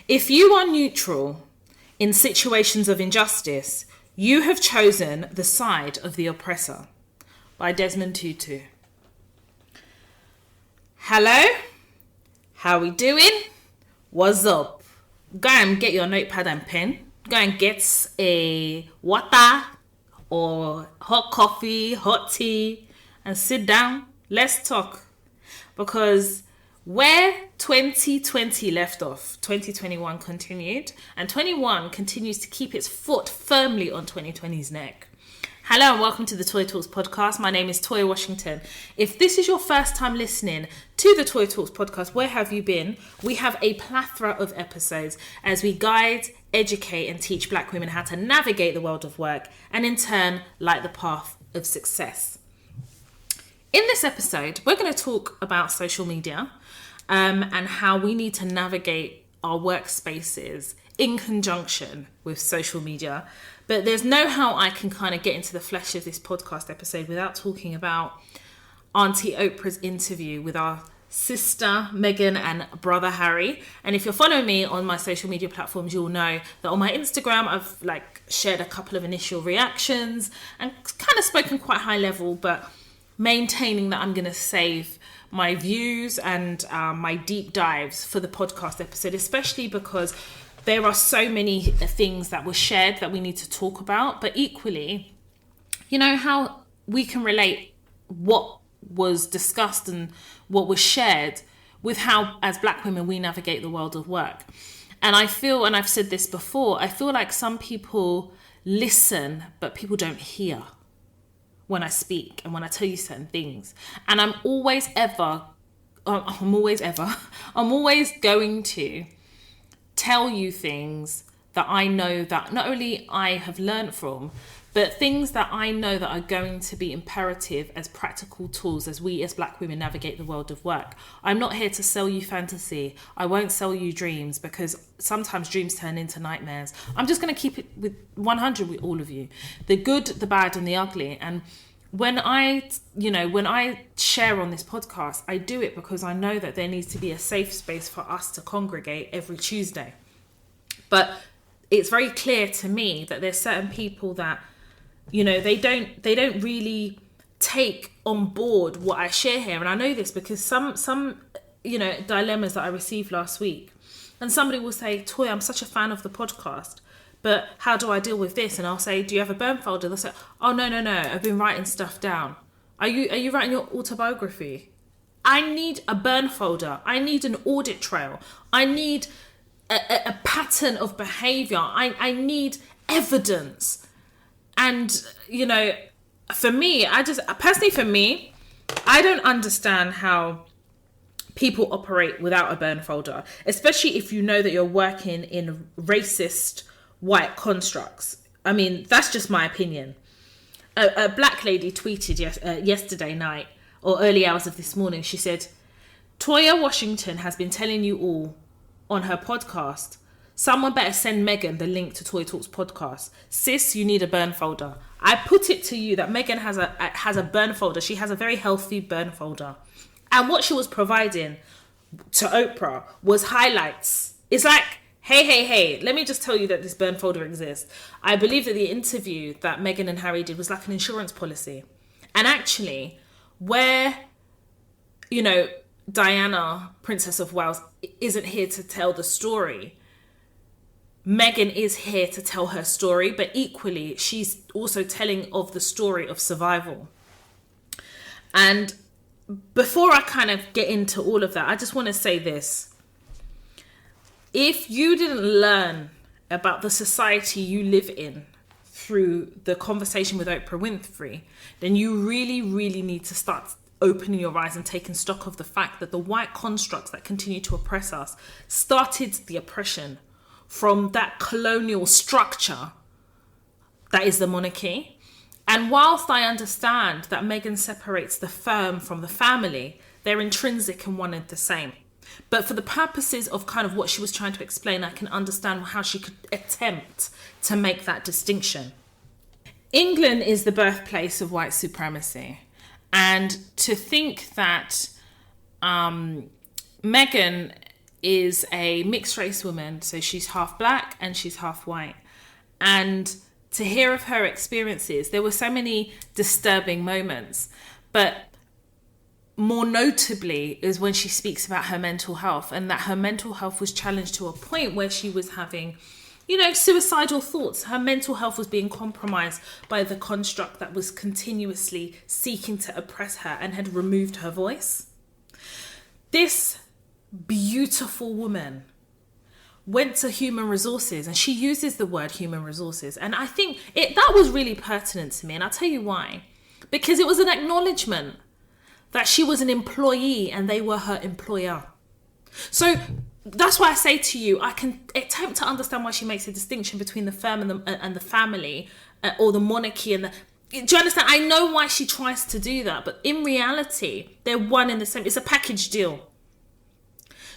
If you are neutral in situations of injustice, you have chosen the side of the oppressor. By Desmond Tutu. Hello? How we doing? What's up? Go and get your notepad and pen. Go and get a water or hot coffee, hot tea, and sit down. Let's talk. Because where 2020 left off, 2021 continued, and 21 continues to keep its foot firmly on 2020's neck. Hello and welcome to the Toy Talks podcast. My name is Toy Washington. If this is your first time listening to the Toy Talks podcast, where have you been? We have a plethora of episodes as we guide, educate and teach Black women how to navigate the world of work and in turn light the path of success. In this episode, we're going to talk about social media and how we need to navigate our workspaces in conjunction with social media. But there's no how I can kind of get into the flesh of this podcast episode without talking about Auntie Oprah's interview with our sister Meghan and brother Harry. And if you're following me on my social media platforms, you'll know that on my Instagram, I've shared a couple of initial reactions and kind of spoken quite high level, but maintaining that I'm going to save my views and my deep dives for the podcast episode, especially because there are so many things that were shared that we need to talk about, but equally, you know how we can relate what was discussed and what was shared with how, as Black women, we navigate the world of work. And I feel, and I've said this before, I feel like some people listen, but people don't hear when I speak and when I tell you certain things. And I'm always going to tell you things that I know that not only I have learned from, but things that I know that are going to be imperative as practical tools as we as Black women navigate the world of work. I'm not here to sell you fantasy. I won't sell you dreams because sometimes dreams turn into nightmares. I'm just going to keep it with 100 with all of you. The good, the bad and the ugly. And when I share on this podcast, I do it because I know that there needs to be a safe space for us to congregate every Tuesday. But it's very clear to me that there's certain people that, they don't really take on board what I share here. And I know this because some dilemmas that I received last week, and somebody will say, Toy, I'm such a fan of the podcast, but how do I deal with this? And I'll say, do you have a burn folder? They'll say, oh, no, I've been writing stuff down. Are you writing your autobiography? I need a burn folder. I need an audit trail. I need a pattern of behavior. I need evidence. And, for me, I don't understand how people operate without a burn folder, especially if you know that you're working in racist white constructs. I mean, that's just my opinion. A Black lady tweeted yesterday night or early hours of this morning. She said, Toya Washington has been telling you all on her podcast. Someone better send Meghan the link to Toy Talks podcast. Sis, you need a burn folder. I put it to you that Meghan has a burn folder. She has a very healthy burn folder. And what she was providing to Oprah was highlights. It's like, hey, let me just tell you that this burn folder exists. I believe that the interview that Meghan and Harry did was like an insurance policy. And actually, where, Diana, Princess of Wales, isn't here to tell the story, Meghan is here to tell her story, but equally, she's also telling of the story of survival. And before I kind of get into all of that, I just want to say this. If you didn't learn about the society you live in through the conversation with Oprah Winfrey, then you really, really need to start opening your eyes and taking stock of the fact that the white constructs that continue to oppress us started the oppression from that colonial structure that is the monarchy. And whilst I understand that Meghan separates the firm from the family, they're intrinsic and one and the same. But for the purposes of kind of what she was trying to explain, I can understand how she could attempt to make that distinction. England is the birthplace of white supremacy. And to think that Meghan is a mixed race woman. So she's half black and she's half white. And to hear of her experiences, there were so many disturbing moments. But more notably is when she speaks about her mental health, and that her mental health was challenged to a point where she was having, suicidal thoughts. Her mental health was being compromised by the construct that was continuously seeking to oppress her and had removed her voice. This beautiful woman went to human resources, and she uses the word human resources. And I think that was really pertinent to me. And I'll tell you why. Because it was an acknowledgement that she was an employee and they were her employer. So that's why I say to you, I can attempt to understand why she makes a distinction between the firm and the family, or the monarchy and the... Do you understand? I know why she tries to do that, but in reality, they're one and the same. It's a package deal.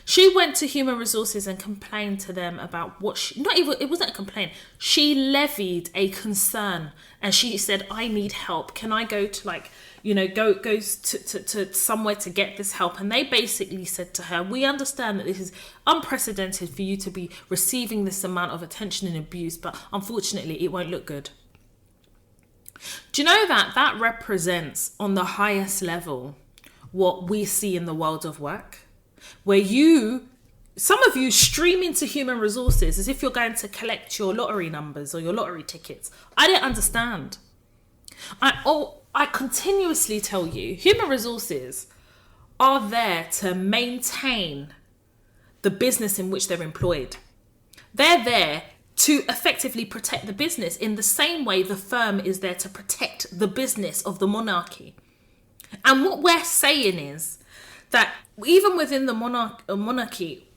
She went to human resources and complained to them about it wasn't a complaint. She levied a concern, and she said, I need help. Can I go to go to somewhere to get this help? And they basically said to her, we understand that this is unprecedented for you to be receiving this amount of attention and abuse, but unfortunately it won't look good. Do you know that represents on the highest level what we see in the world of work? Where some of you stream into human resources as if you're going to collect your lottery numbers or your lottery tickets. I didn't understand. I continuously tell you, human resources are there to maintain the business in which they're employed. They're there to effectively protect the business in the same way the firm is there to protect the business of the monarchy. And what we're saying is that even within the monarchy,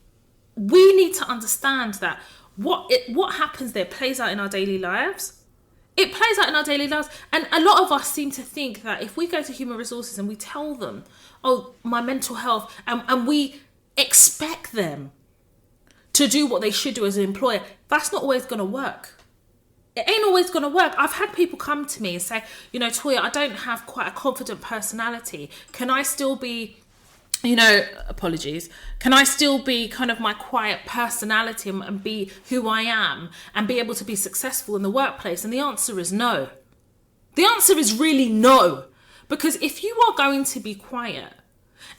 we need to understand that what happens there plays out in our daily lives. It plays out in our daily lives. And a lot of us seem to think that if we go to human resources and we tell them, oh, my mental health, and we expect them to do what they should do as an employer, that's not always going to work. It ain't always going to work. I've had people come to me and say, Toya, I don't have quite a confident personality. Can I still be... apologies. Can I still be kind of my quiet personality and be who I am and be able to be successful in the workplace? And the answer is no. The answer is really no. Because if you are going to be quiet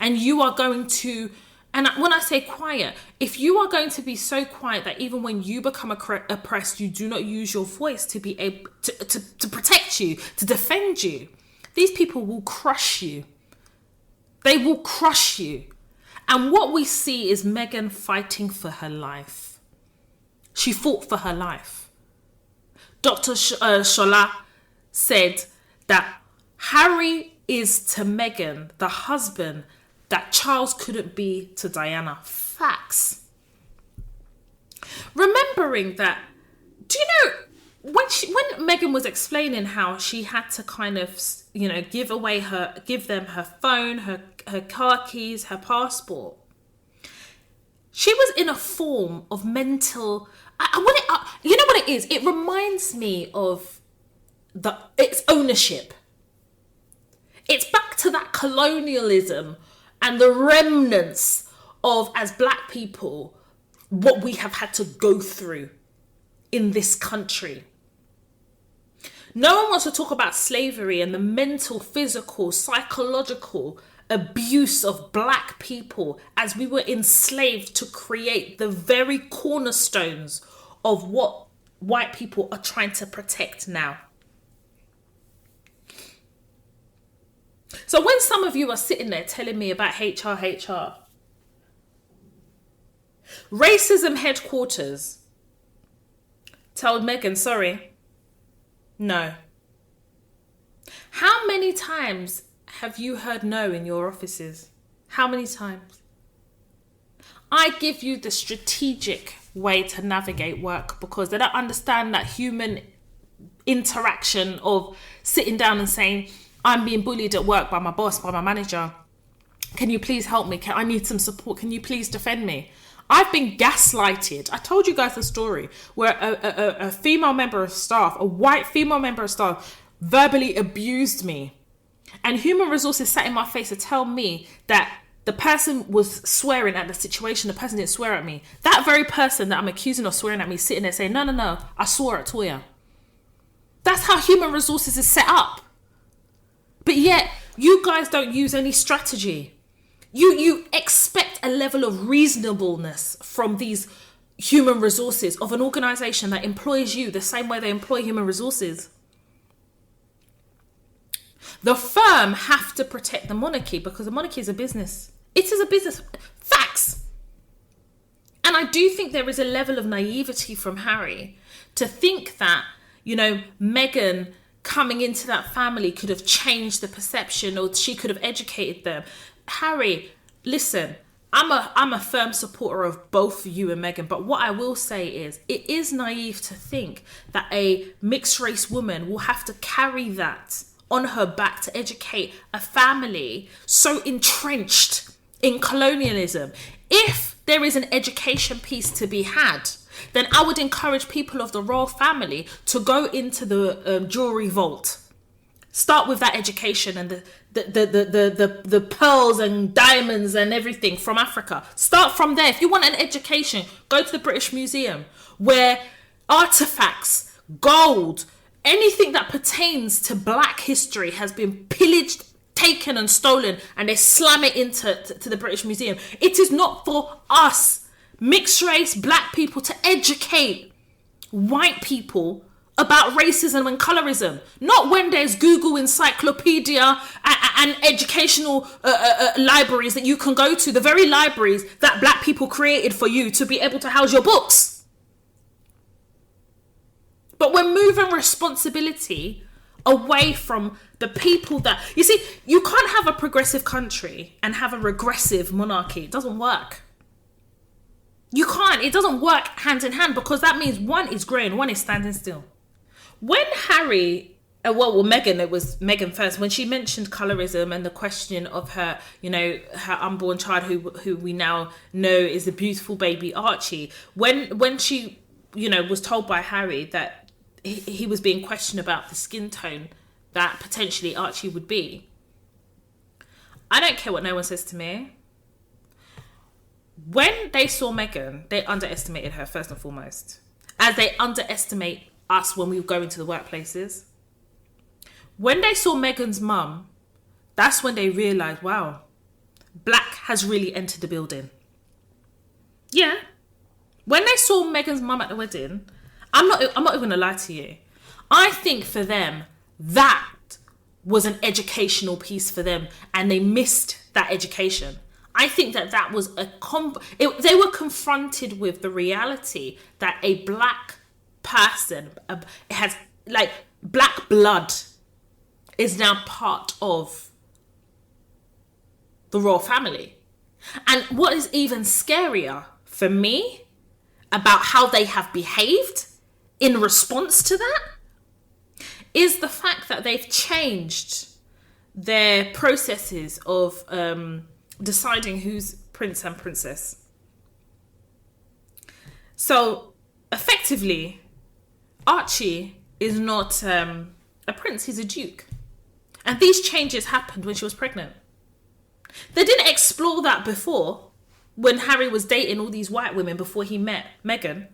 and you are going to, and when I say quiet, if you are going to be so quiet that even when you become oppressed, you do not use your voice to be able to protect you, to defend you, these people will crush you. They will crush you. And what we see is Meghan fighting for her life. She fought for her life. Dr. Shola said that Harry is to Meghan the husband that Charles couldn't be to Diana. Facts. Remembering that, do you know, when Meghan was explaining how she had to kind of, give them her phone, her car keys, her passport, she was in a form of mental. You know what it is? It reminds me of its ownership. It's back to that colonialism and the remnants of, as black people, what we have had to go through in this country. No one wants to talk about slavery and the mental, physical, psychological abuse of black people as we were enslaved to create the very cornerstones of what white people are trying to protect now. So when some of you are sitting there telling me about HR, Racism headquarters told Meghan, sorry, no. How many times have you heard no in your offices? How many times? I give you the strategic way to navigate work because they don't understand that human interaction of sitting down and saying, I'm being bullied at work by my boss, by my manager. Can you please help me? I need some support. Can you please defend me? I've been gaslighted. I told you guys a story where a female member of staff, a white female member of staff, verbally abused me. And human resources sat in my face to tell me that the person was swearing at the situation. The person didn't swear at me. That very person that I'm accusing of swearing at me sitting there saying, no, I swore at Toya. That's how human resources is set up. But yet, you guys don't use any strategy. You expect a level of reasonableness from these human resources of an organization that employs you the same way they employ human resources. The firm have to protect the monarchy because the monarchy is a business. It is a business. Facts. And I do think there is a level of naivety from Harry to think that, Meghan coming into that family could have changed the perception or she could have educated them. Harry, listen, I'm a firm supporter of both you and Meghan, but what I will say is it is naive to think that a mixed race woman will have to carry that on her back to educate a family so entrenched in colonialism. If there is an education piece to be had, then I would encourage people of the royal family to go into the jewelry vault. Start with that education and the pearls and diamonds and everything from Africa. Start from there. If you want an education, go to the British Museum, where artifacts, gold, anything that pertains to black history has been pillaged, taken and stolen, and they slam it into the British Museum. It is not for us, mixed race black people, to educate white people about racism and colorism. Not when there's Google Encyclopedia and educational libraries that you can go to, the very libraries that black people created for you to be able to house your books. But we're moving responsibility away from the people that... You see, you can't have a progressive country and have a regressive monarchy. It doesn't work. You can't. It doesn't work hand in hand, because that means one is grey and one is standing still. When Harry... Meghan, it was Meghan first, when she mentioned colorism and the question of her, her unborn child, who we now know is the beautiful baby Archie. When she, was told by Harry that he was being questioned about the skin tone that potentially Archie would be. I don't care what no one says to me. When they saw Meghan, they underestimated her first and foremost, as they underestimate us when we go into the workplaces. When they saw Meghan's mum, that's when they realised, wow, black has really entered the building. Yeah. When they saw Meghan's mum at the wedding, I'm not even going to lie to you. I think for them, that was an educational piece for them, and they missed that education. I think that was they were confronted with the reality that a black person has, like, black blood is now part of the royal family. And what is even scarier for me about how they have behaved in response to that is the fact that they've changed their processes of deciding who's prince and princess. So effectively, Archie is not a prince, he's a duke. And these changes happened when she was pregnant. They didn't explore that before, when Harry was dating all these white women before he met Meghan.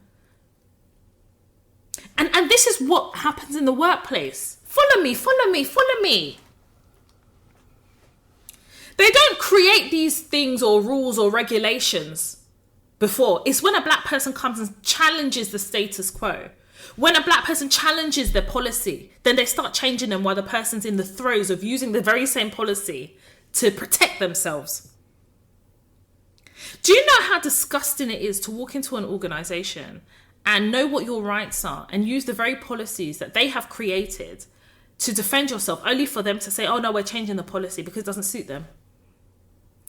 And this is what happens in the workplace. Follow me. They don't create these things or rules or regulations before. It's when a black person comes and challenges the status quo. When a black person challenges their policy, then they start changing them while the person's in the throes of using the very same policy to protect themselves. Do you know how disgusting it is to walk into an organisation and know what your rights are and use the very policies that they have created to defend yourself, only for them to say, oh no, we're changing the policy because it doesn't suit them?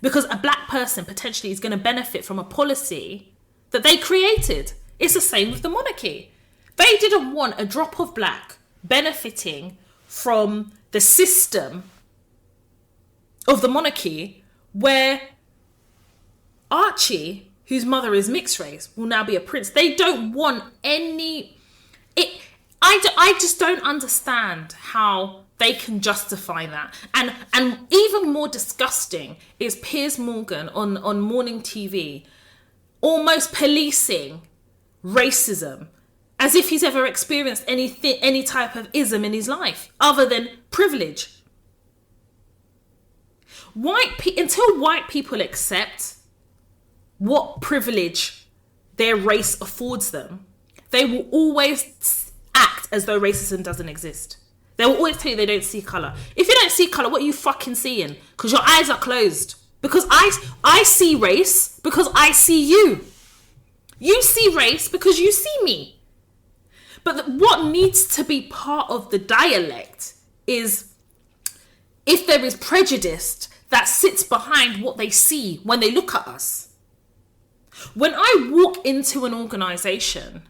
Because a black person potentially is going to benefit from a policy that they created. It's the same with the monarchy. They didn't want a drop of black benefiting from the system of the monarchy, where Archie, whose mother is mixed race, will now be a prince. They don't want any... I just don't understand how they can justify that. And even more disgusting is Piers Morgan on morning TV almost policing racism as if he's ever experienced any type of ism in his life other than privilege. Until white people accept what privilege their race affords them, they will always act as though racism doesn't exist. They will always tell you they don't see colour. If you don't see colour, what are you fucking seeing? Because your eyes are closed. Because I see race because I see you. You see race because you see me. But what needs to be part of the dialect is if there is prejudice that sits behind what they see when they look at us. When I walk into an organisation,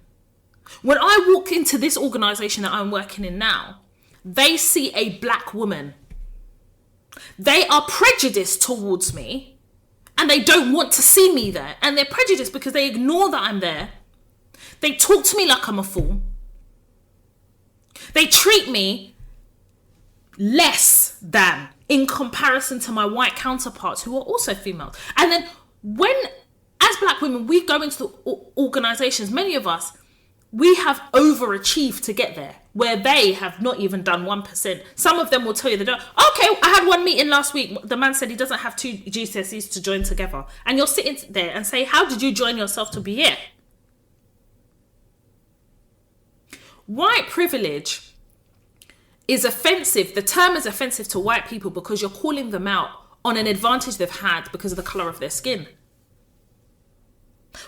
when I walk into this organisation that I'm working in now, they see a black woman. They are prejudiced towards me and they don't want to see me there. And they're prejudiced because they ignore that I'm there. They talk to me like I'm a fool. They treat me less than in comparison to my white counterparts who are also females. And then as black women, we go into the organisations, many of us, we have overachieved to get there, where they have not even done 1%. Some of them will tell you they don't. Okay, I had one meeting last week. The man said he doesn't have 2 GCSEs to join together. And you're sitting there and say, how did you join yourself to be here? White privilege is offensive. The term is offensive to white people because you're calling them out on an advantage they've had because of the colour of their skin.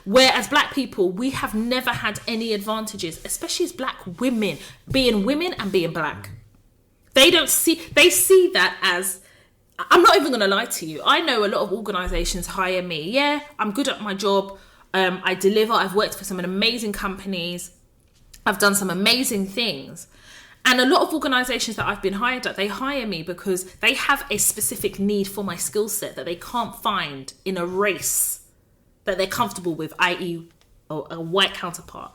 Whereas black people, we have never had any advantages, especially as black women and being black. They see that as, I'm not even going to lie to you. I know a lot of organisations hire me. Yeah, I'm good at my job. I deliver. I've worked for some amazing companies. I've done some amazing things. And a lot of organisations that I've been hired at, they hire me because they have a specific need for my skill set that they can't find in a race that they're comfortable with, i.e. a white counterpart.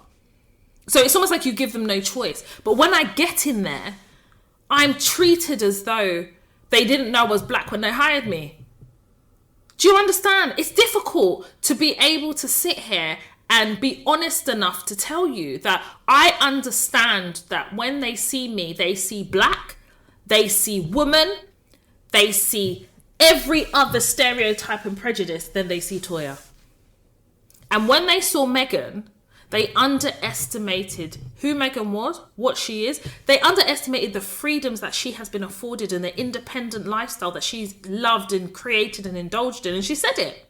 So it's almost like you give them no choice. But when I get in there, I'm treated as though they didn't know I was black when they hired me. Do you understand? It's difficult to be able to sit here and be honest enough to tell you that I understand that when they see me, they see black, they see woman, they see every other stereotype and prejudice, then they see Toya. And when they saw Meghan, they underestimated who Meghan was, what she is. They underestimated the freedoms that she has been afforded and the independent lifestyle that she's loved and created and indulged in. And she said it.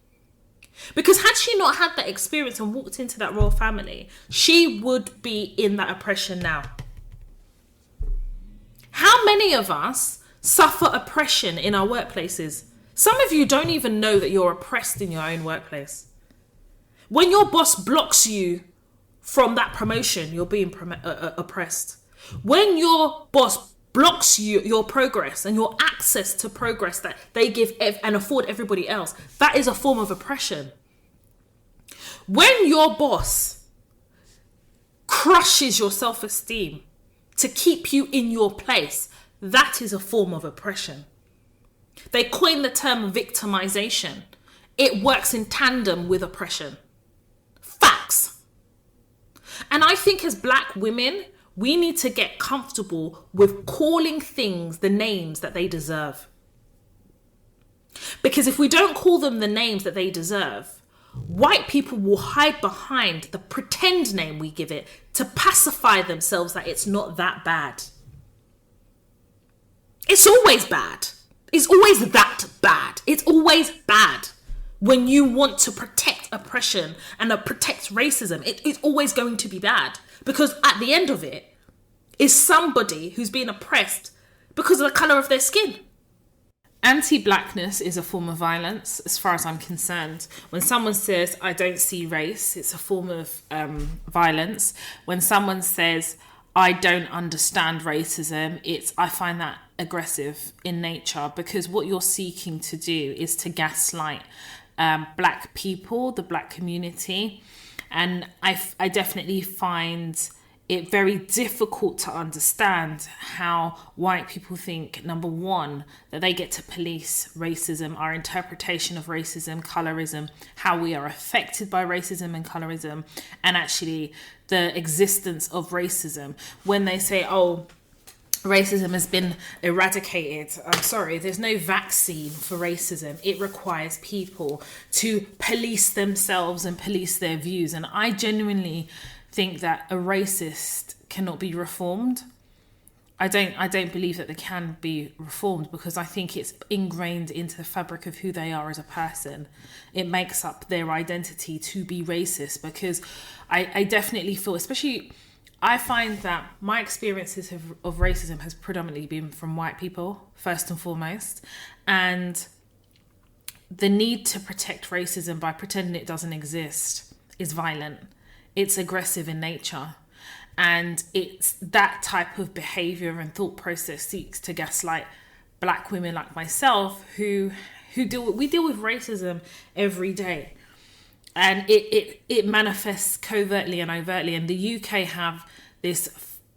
Because had she not had that experience and walked into that royal family, she would be in that oppression now. How many of us suffer oppression in our workplaces? Some of you don't even know that you're oppressed in your own workplace. When your boss blocks you from that promotion, you're being oppressed. When your boss blocks your progress and your access to progress that they give and afford everybody else, that is a form of oppression. When your boss crushes your self-esteem to keep you in your place, that is a form of oppression. They coined the term victimization. It works in tandem with oppression. Facts. And I think as black women, we need to get comfortable with calling things the names that they deserve. Because if we don't call them the names that they deserve, white people will hide behind the pretend name we give it to pacify themselves that it's not that bad. It's always bad. It's always that bad. It's always bad. When you want to protect oppression and protect racism, it's always going to be bad. Because at the end of it is somebody who's being oppressed because of the colour of their skin. Anti-blackness is a form of violence, as far as I'm concerned. When someone says, I don't see race, it's a form of violence. When someone says, I don't understand racism, I find that aggressive in nature, because what you're seeking to do is to gaslight black people, the black community. And I definitely find it very difficult to understand how white people think, number one, that they get to police racism, our interpretation of racism, colorism, how we are affected by racism and colorism, and actually the existence of racism. When they say, oh, racism has been eradicated, I'm sorry, there's no vaccine for racism. It requires people to police themselves and police their views. And I genuinely think that a racist cannot be reformed. I don't believe that they can be reformed, because I think it's ingrained into the fabric of who they are as a person. It makes up their identity to be racist, because I definitely feel, especially, I find that my experiences of racism has predominantly been from white people, first and foremost. And the need to protect racism by pretending it doesn't exist is violent. It's aggressive in nature. And it's that type of behavior and thought process seeks to gaslight black women like myself who deal with racism every day. And it manifests covertly and overtly. And the UK have this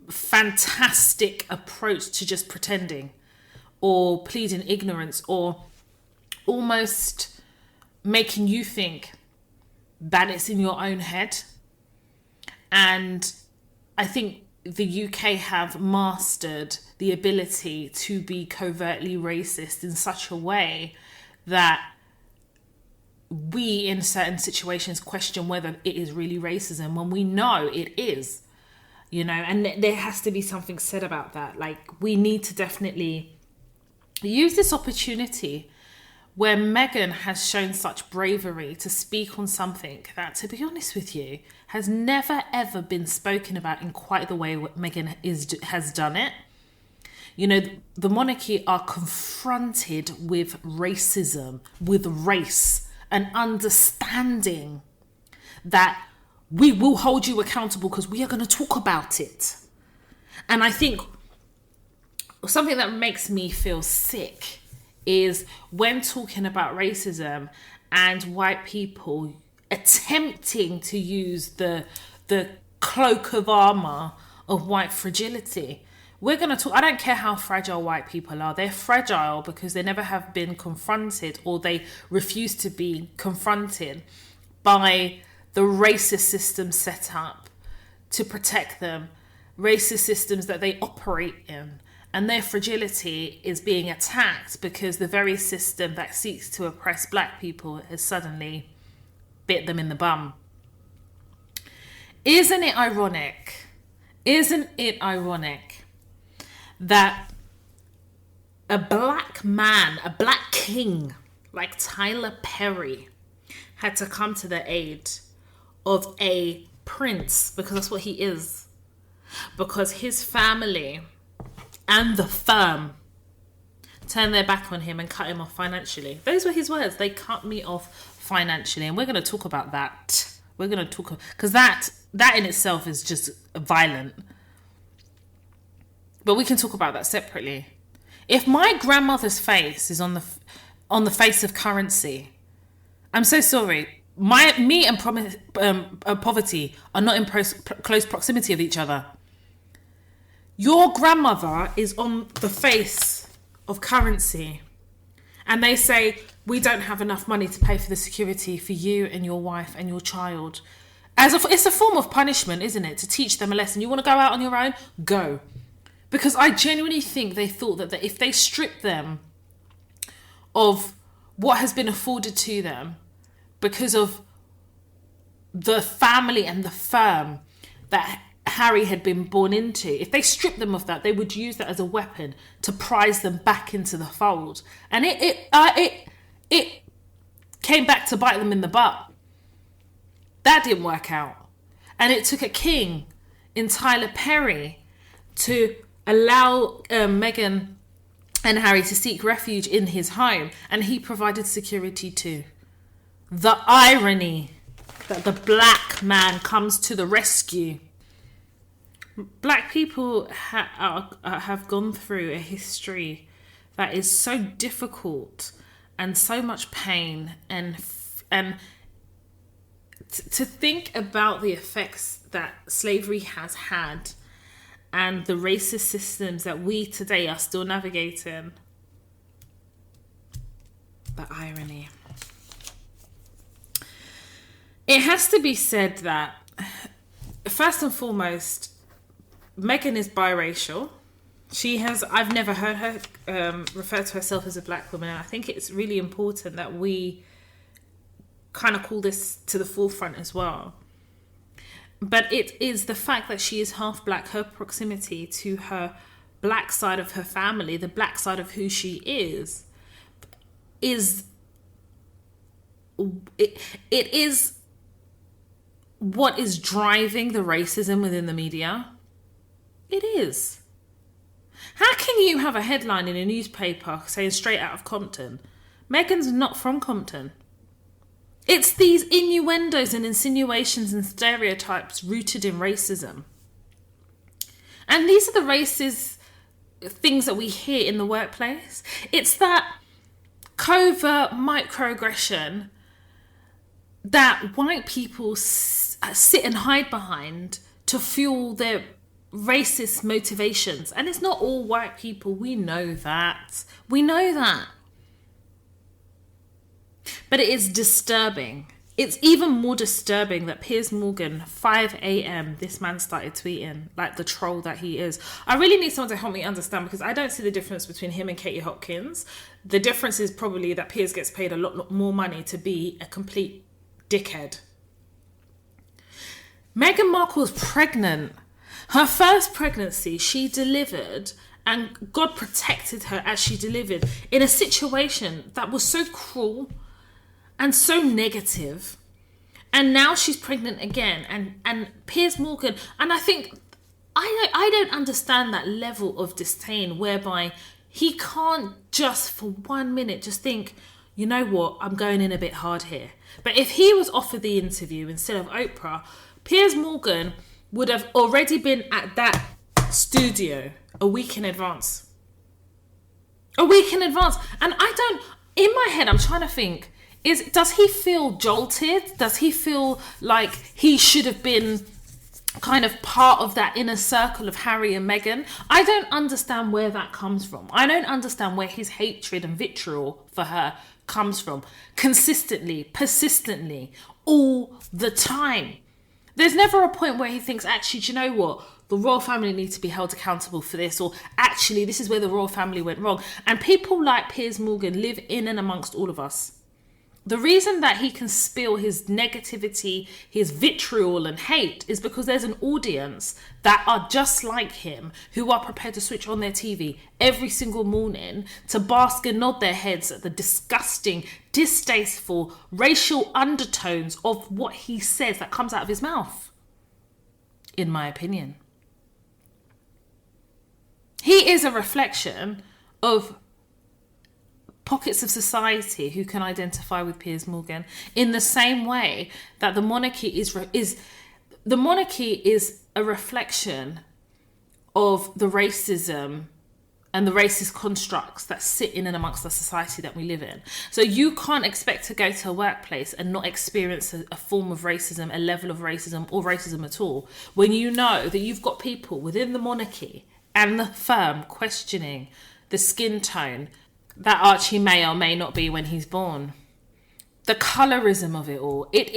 fantastic approach to just pretending or pleading ignorance, or almost making you think that it's in your own head. And I think the UK have mastered the ability to be covertly racist in such a way that we, in certain situations, question whether it is really racism when we know it is, and there has to be something said about that. Like, we need to definitely use this opportunity where Meghan has shown such bravery to speak on something that, to be honest with you, has never ever been spoken about in quite the way Meghan has done it. The monarchy are confronted with racism, with race, and understanding that we will hold you accountable because we are going to talk about it. And I think something that makes me feel sick is when talking about racism and white people attempting to use the cloak of armor of white fragility. We're going to talk, I don't care how fragile white people are. They're fragile because they never have been confronted, or they refuse to be confronted by the racist system set up to protect them, racist systems that they operate in. And their fragility is being attacked because the very system that seeks to oppress black people has suddenly bit them in the bum. Isn't it ironic? Isn't it ironic that a black man, a black king like Tyler Perry had to come to the aid of a prince, because that's what he is, because his family and the firm turned their back on him and cut him off financially. Those were his words. They cut me off financially. And we're going to talk about that. We're going to talk, because that in itself is just violent. But we can talk about that separately. If my grandmother's face is on the face of currency, I'm so sorry. Me and poverty are not in close proximity of each other. Your grandmother is on the face of currency, and they say, we don't have enough money to pay for the security for you and your wife and your child. It's a form of punishment, isn't it? To teach them a lesson. You want to go out on your own? Go. Because I genuinely think they thought that if they stripped them of what has been afforded to them because of the family and the firm that Harry had been born into, if they stripped them of that, they would use that as a weapon to prise them back into the fold. And it came back to bite them in the butt. That didn't work out. And it took a king in Tyler Perry to allow Meghan and Harry to seek refuge in his home, and he provided security too. The irony that the black man comes to the rescue. Black people have gone through a history that is so difficult and so much pain, and to think about the effects that slavery has had and the racist systems that we today are still navigating. The irony. It has to be said that, first and foremost, Meghan is biracial. I've never heard her refer to herself as a black woman. And I think it's really important that we kind of call this to the forefront as well. But it is the fact that she is half black, her proximity to her black side of her family, the black side of who she is it is what is driving the racism within the media. It is. How can you have a headline in a newspaper saying straight out of Compton? Meghan's not from Compton. It's these innuendos and insinuations and stereotypes rooted in racism. And these are the racist things that we hear in the workplace. It's that covert microaggression that white people sit and hide behind to fuel their racist motivations. And it's not all white people. We know that. But it is disturbing. It's even more disturbing that Piers Morgan, 5 a.m, this man started tweeting like the troll that he is. I really need someone to help me understand, because I don't see the difference between him and Katie Hopkins. The difference is probably that Piers gets paid a lot more money to be a complete dickhead. Meghan Markle's pregnant. Her first pregnancy, she delivered, and God protected her as she delivered in a situation that was so cruel and so negative. And now she's pregnant again, and Piers Morgan, and I think I don't understand that level of disdain whereby he can't just for 1 minute just think, you know what, I'm going in a bit hard here. But if he was offered the interview instead of Oprah, Piers Morgan would have already been at that studio a week in advance. And in my head, I'm trying to think, does he feel jolted? Does he feel like he should have been kind of part of that inner circle of Harry and Meghan? I don't understand where that comes from. I don't understand where his hatred and vitriol for her comes from. Consistently, persistently, all the time. There's never a point where he thinks, actually, do you know what? The royal family needs to be held accountable for this, or actually, this is where the royal family went wrong. And people like Piers Morgan live in and amongst all of us. The reason that he can spill his negativity, his vitriol and hate is because there's an audience that are just like him, who are prepared to switch on their TV every single morning to bask and nod their heads at the disgusting, distasteful, racial undertones of what he says that comes out of his mouth. In my opinion. He is a reflection of pockets of society who can identify with Piers Morgan, in the same way that the monarchy is a reflection of the racism and the racist constructs that sit in and amongst the society that we live in. So you can't expect to go to a workplace and not experience a form of racism, a level of racism, or racism at all, when you know that you've got people within the monarchy and the firm questioning the skin tone that Archie may or may not be when he's born. The colorism of it all. It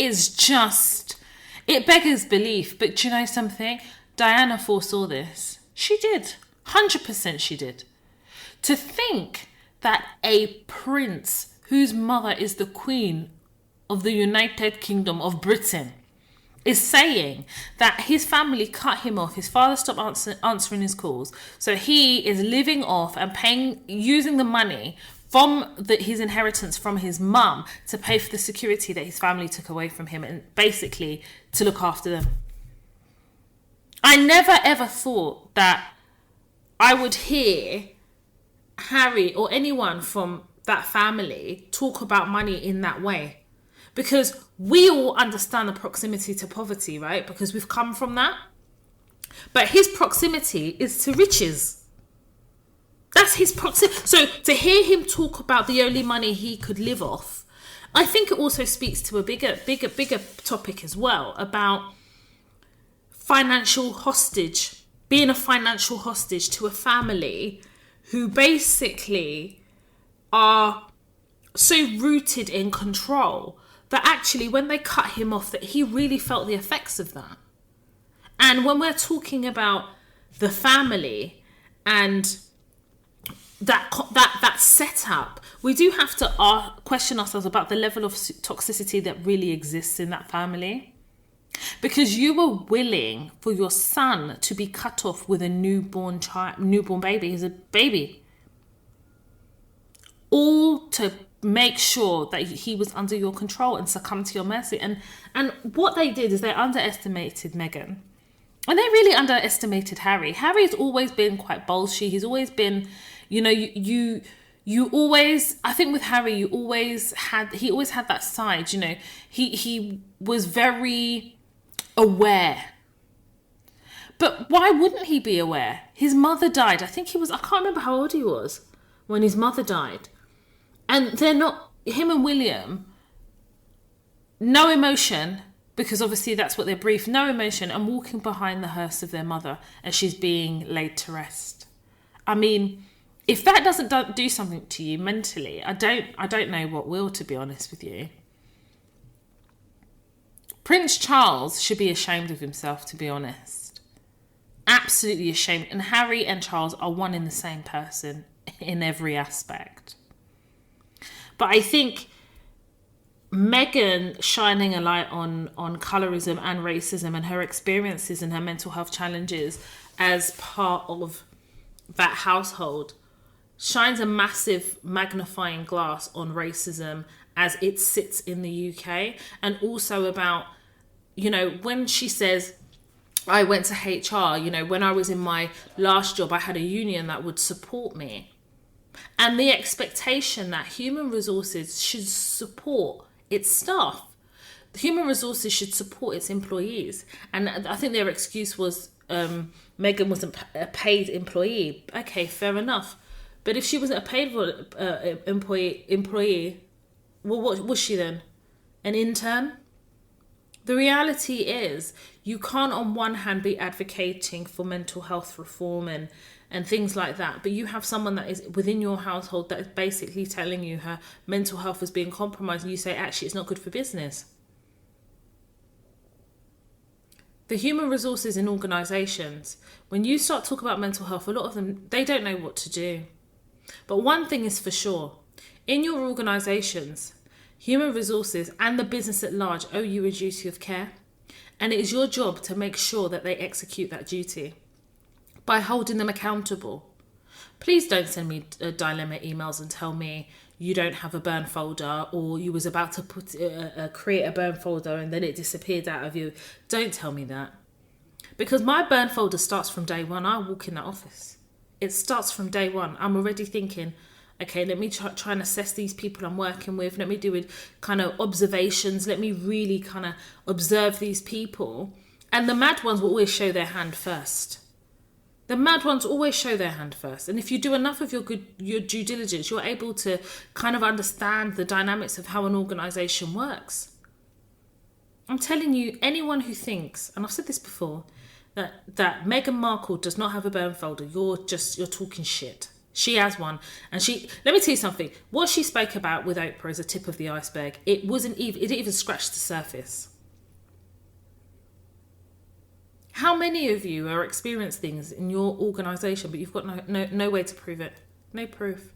beggars belief. But do you know something? Diana foresaw this. She did. 100% she did. To think that a prince whose mother is the Queen of the United Kingdom of Britain is saying that his family cut him off, his father stopped answering his calls, so he is living off and using the money from his inheritance from his mum to pay for the security that his family took away from him, and basically to look after them. I never ever thought that I would hear Harry or anyone from that family talk about money in that way. Because we all understand the proximity to poverty, right? Because we've come from that. But his proximity is to riches. That's his proximity. So to hear him talk about the only money he could live off, I think it also speaks to a bigger topic as well, about financial hostage, being a financial hostage to a family who basically are so rooted in control that actually when they cut him off, that he really felt the effects of that. And when we're talking about the family and that setup, we do have to question ourselves about the level of toxicity that really exists in that family. Because you were willing for your son to be cut off with a newborn baby. He's a baby. All to make sure that he was under your control and succumb to your mercy. And what they did is they underestimated Meghan. And they really underestimated Harry. Harry's always been quite bolshy. He's always been, you always, I think with Harry, he always had that side, he was very aware. But why wouldn't he be aware? His mother died. I can't remember how old he was when his mother died. And him and William, no emotion, because obviously that's what they're briefed, no emotion, and walking behind the hearse of their mother as she's being laid to rest. I mean, if that doesn't do something to you mentally, I don't know what will, to be honest with you. Prince Charles should be ashamed of himself, to be honest. Absolutely ashamed. And Harry and Charles are one and the same person in every aspect. But I think Meghan shining a light on colorism and racism and her experiences and her mental health challenges as part of that household shines a massive magnifying glass on racism as it sits in the UK. And also about, when she says, I went to HR, when I was in my last job, I had a union that would support me. And the expectation that human resources should support its staff. The human resources should support its employees. And I think their excuse was Meghan wasn't a paid employee. Okay, fair enough. But if she wasn't a paid employee, well, what was she then? An intern? The reality is you can't on one hand be advocating for mental health reform and things like that, but you have someone that is within your household that is basically telling you her mental health is being compromised, and you say, actually, it's not good for business. The human resources in organisations, when you start talking about mental health, a lot of them, they don't know what to do. But one thing is for sure, in your organisations, human resources and the business at large owe you a duty of care, and it is your job to make sure that they execute that duty by holding them accountable. Please don't send me dilemma emails and tell me you don't have a burn folder, or you was about to create a burn folder and then it disappeared out of you. Don't tell me that. Because my burn folder starts from day one. I walk in that office. It starts from day one. I'm already thinking, okay, let me try and assess these people I'm working with. Let me do kind of observations. Let me really kind of observe these people. And the mad ones will always show their hand first. The mad ones always show their hand first. And if you do enough of your due diligence, you're able to kind of understand the dynamics of how an organisation works. I'm telling you, anyone who thinks, and I've said this before, that Meghan Markle does not have a burn folder, you're talking shit. She has one. And let me tell you something. What she spoke about with Oprah is a tip of the iceberg. It didn't even scratch the surface. How many of you are experiencing things in your organisation, but you've got no way to prove it? No proof.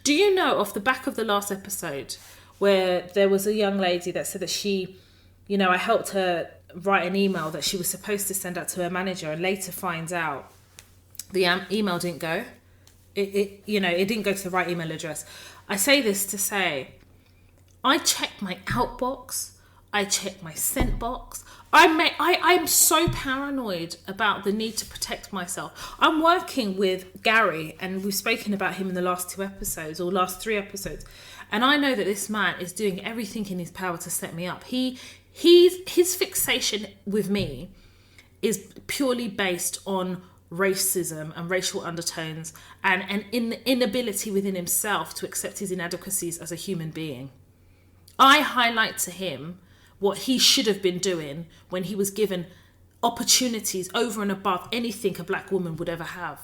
Do you know, off the back of the last episode, where there was a young lady that said that she, I helped her write an email that she was supposed to send out to her manager, and later finds out the email didn't go. It didn't go to the right email address. I say this to say, I check my outbox, I check my sent box. I'm so paranoid about the need to protect myself. I'm working with Gary, and we've spoken about him in the last 2 episodes or last 3 episodes. And I know that this man is doing everything in his power to set me up. His fixation with me is purely based on racism and racial undertones and an inability within himself to accept his inadequacies as a human being. I highlight to him what he should have been doing when he was given opportunities over and above anything a black woman would ever have.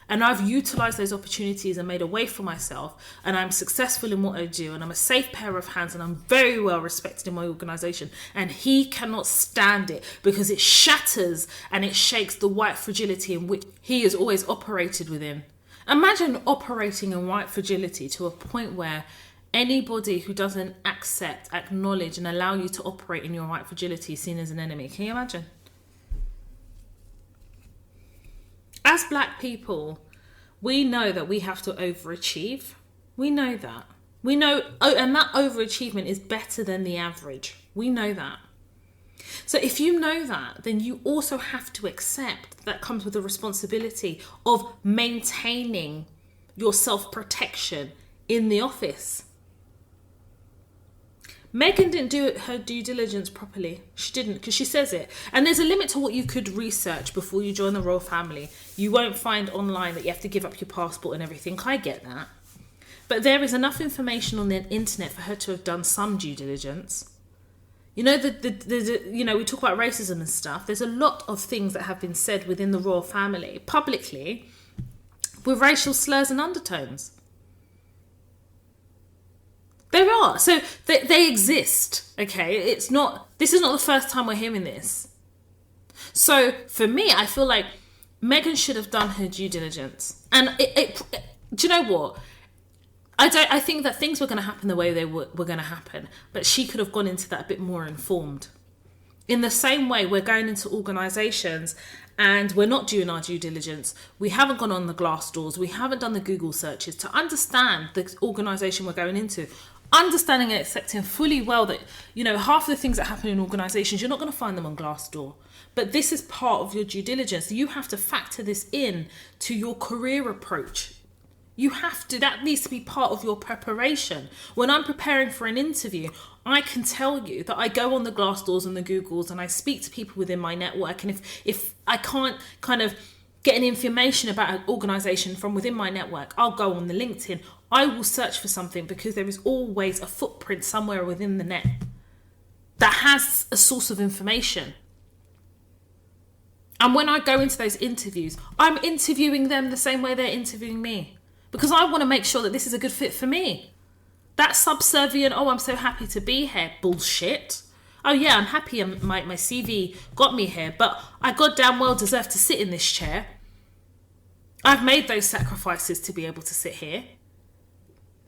And I've utilized those opportunities and made a way for myself, and I'm successful in what I do, and I'm a safe pair of hands, and I'm very well respected in my organization. And he cannot stand it because it shatters and it shakes the white fragility in which he has always operated within. Imagine operating in white fragility to a point where anybody who doesn't accept, acknowledge, and allow you to operate in your white fragility is seen as an enemy. Can you imagine? As black people, we know that we have to overachieve. We know that. We know, and that overachievement is better than the average. We know that. So if you know that, then you also have to accept that comes with the responsibility of maintaining your self-protection in the office. Meghan didn't do her due diligence properly. She didn't, because she says it. And there's a limit to what you could research before you join the royal family. You won't find online that you have to give up your passport and everything. I get that. But there is enough information on the internet for her to have done some due diligence. You know, we talk about racism and stuff. There's a lot of things that have been said within the royal family, publicly, with racial slurs and undertones. There are. So they exist, okay? This is not the first time we're hearing this. So for me, I feel like Meghan should have done her due diligence. And do you know what? I think that things were going to happen the way they were going to happen, but she could have gone into that a bit more informed. In the same way, we're going into organisations and we're not doing our due diligence. We haven't gone on the Glassdoors. We haven't done the Google searches to understand the organisation we're going into. Understanding and accepting fully well that, half of the things that happen in organisations, you're not going to find them on Glassdoor. But this is part of your due diligence. You have to factor this in to your career approach. That needs to be part of your preparation. When I'm preparing for an interview, I can tell you that I go on the Glassdoors and the Googles and I speak to people within my network. And if I can't kind of get any information about an organisation from within my network, I'll go on the LinkedIn. I will search for something because there is always a footprint somewhere within the net that has a source of information. And when I go into those interviews, I'm interviewing them the same way they're interviewing me. Because I want to make sure that this is a good fit for me. That subservient, I'm so happy to be here, bullshit. Oh yeah, I'm happy my CV got me here, but I goddamn well deserve to sit in this chair. I've made those sacrifices to be able to sit here.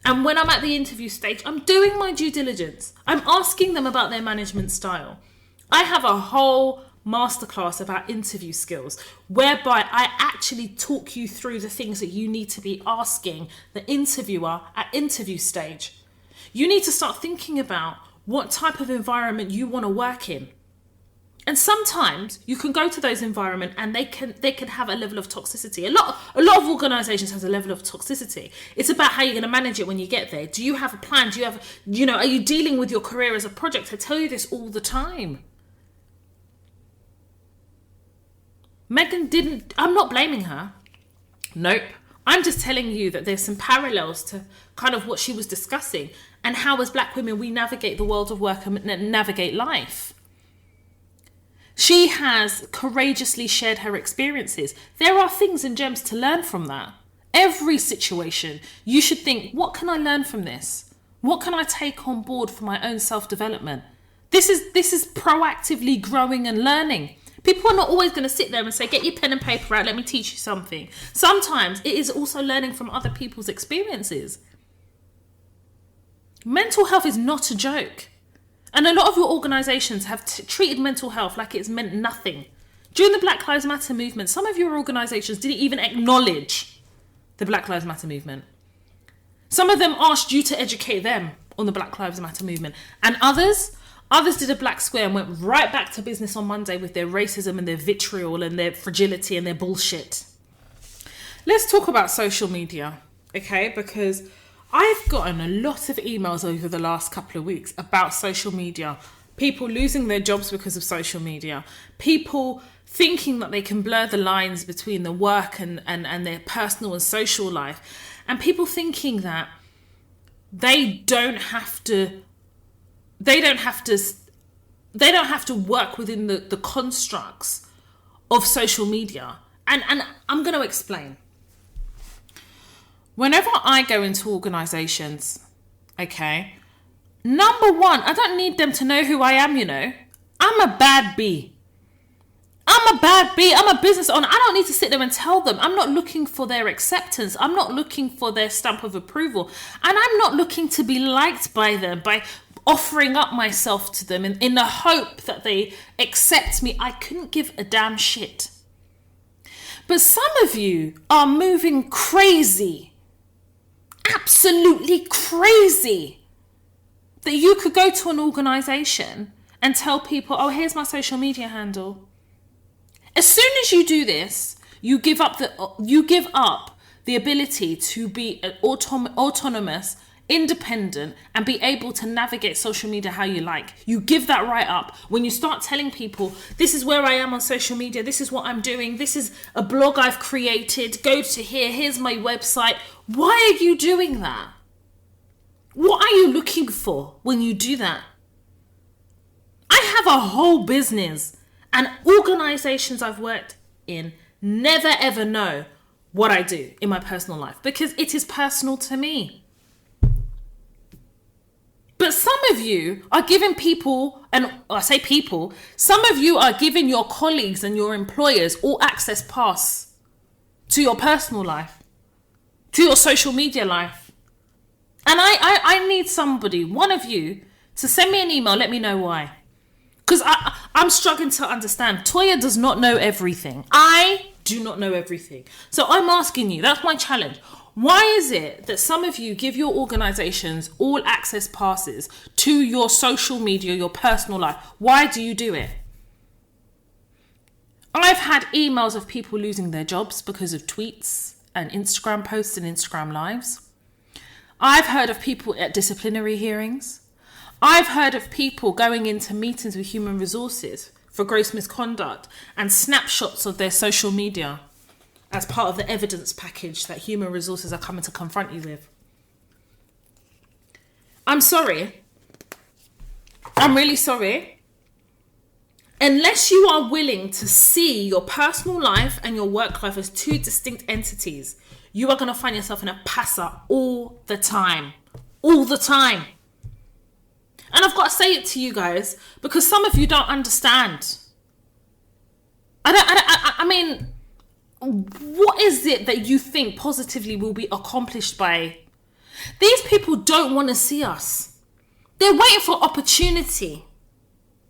And when I'm at the interview stage, I'm doing my due diligence. I'm asking them about their management style. I have a whole masterclass about interview skills, whereby I actually talk you through the things that you need to be asking the interviewer at interview stage. You need to start thinking about what type of environment you want to work in. And sometimes you can go to those environments and they can have a level of toxicity. A lot of organizations has a level of toxicity. It's about how you're going to manage it when you get there. Do you have a plan? Are you dealing with your career as a project? I tell you this all the time. Meghan didn't, I'm not blaming her. Nope. I'm just telling you that there's some parallels to kind of what she was discussing and how as black women we navigate the world of work and navigate life. She has courageously shared her experiences. There are things and gems to learn from that. Every situation, you should think, what can I learn from this? What can I take on board for my own self-development? This is proactively growing and learning. People are not always going to sit there and say, get your pen and paper out, let me teach you something. Sometimes it is also learning from other people's experiences. Mental health is not a joke. And a lot of your organisations have treated mental health like it's meant nothing. During the Black Lives Matter movement, some of your organisations didn't even acknowledge the Black Lives Matter movement. Some of them asked you to educate them on the Black Lives Matter movement. And others did a black square and went right back to business on Monday with their racism and their vitriol and their fragility and their bullshit. Let's talk about social media, okay? Because I've gotten a lot of emails over the last couple of weeks about social media. People losing their jobs because of social media. People thinking that they can blur the lines between the work and their personal and social life. And people thinking that they don't have to work within the constructs of social media. And I'm going to explain. Whenever I go into organizations, okay, number one, I don't need them to know who I am, I'm a bad bee. I'm a business owner. I don't need to sit there and tell them. I'm not looking for their acceptance. I'm not looking for their stamp of approval. And I'm not looking to be liked by them, by offering up myself to them in the hope that they accept me. I couldn't give a damn shit. But some of you are moving crazy. Absolutely crazy. That you could go to an organization and tell people, oh, here's my social media handle. As soon as you do this, you give up the ability to be an autonomous, independent, and be able to navigate social media how you like. You give that right up when you start telling people, this is where I am on social media, this is what I'm doing, this is a blog I've created, go to here, here's my website. Why are you doing that? What are you looking for when you do that? I have a whole business. And organizations I've worked in never ever know what I do in my personal life because it is personal to me. But some of you are giving people, and I say people, some of you are giving your colleagues and your employers all access pass to your personal life, to your social media life. And I need somebody, one of you, to send me an email, let me know why. Because I'm struggling to understand. Toya does not know everything. I do not know everything. So I'm asking you, that's my challenge. Why is it that some of you give your organizations all access passes to your social media, your personal life? Why do you do it? I've had emails of people losing their jobs because of tweets and Instagram posts and Instagram lives. I've heard of people at disciplinary hearings. I've heard of people going into meetings with human resources for gross misconduct and snapshots of their social media as part of the evidence package that human resources are coming to confront you with. I'm sorry. I'm really sorry. Unless you are willing to see your personal life and your work life as two distinct entities, you are going to find yourself in a passer all the time. All the time. And I've got to say it to you guys because some of you don't understand. I mean, what is it that you think positively will be accomplished by? These people don't want to see us. They're waiting for opportunity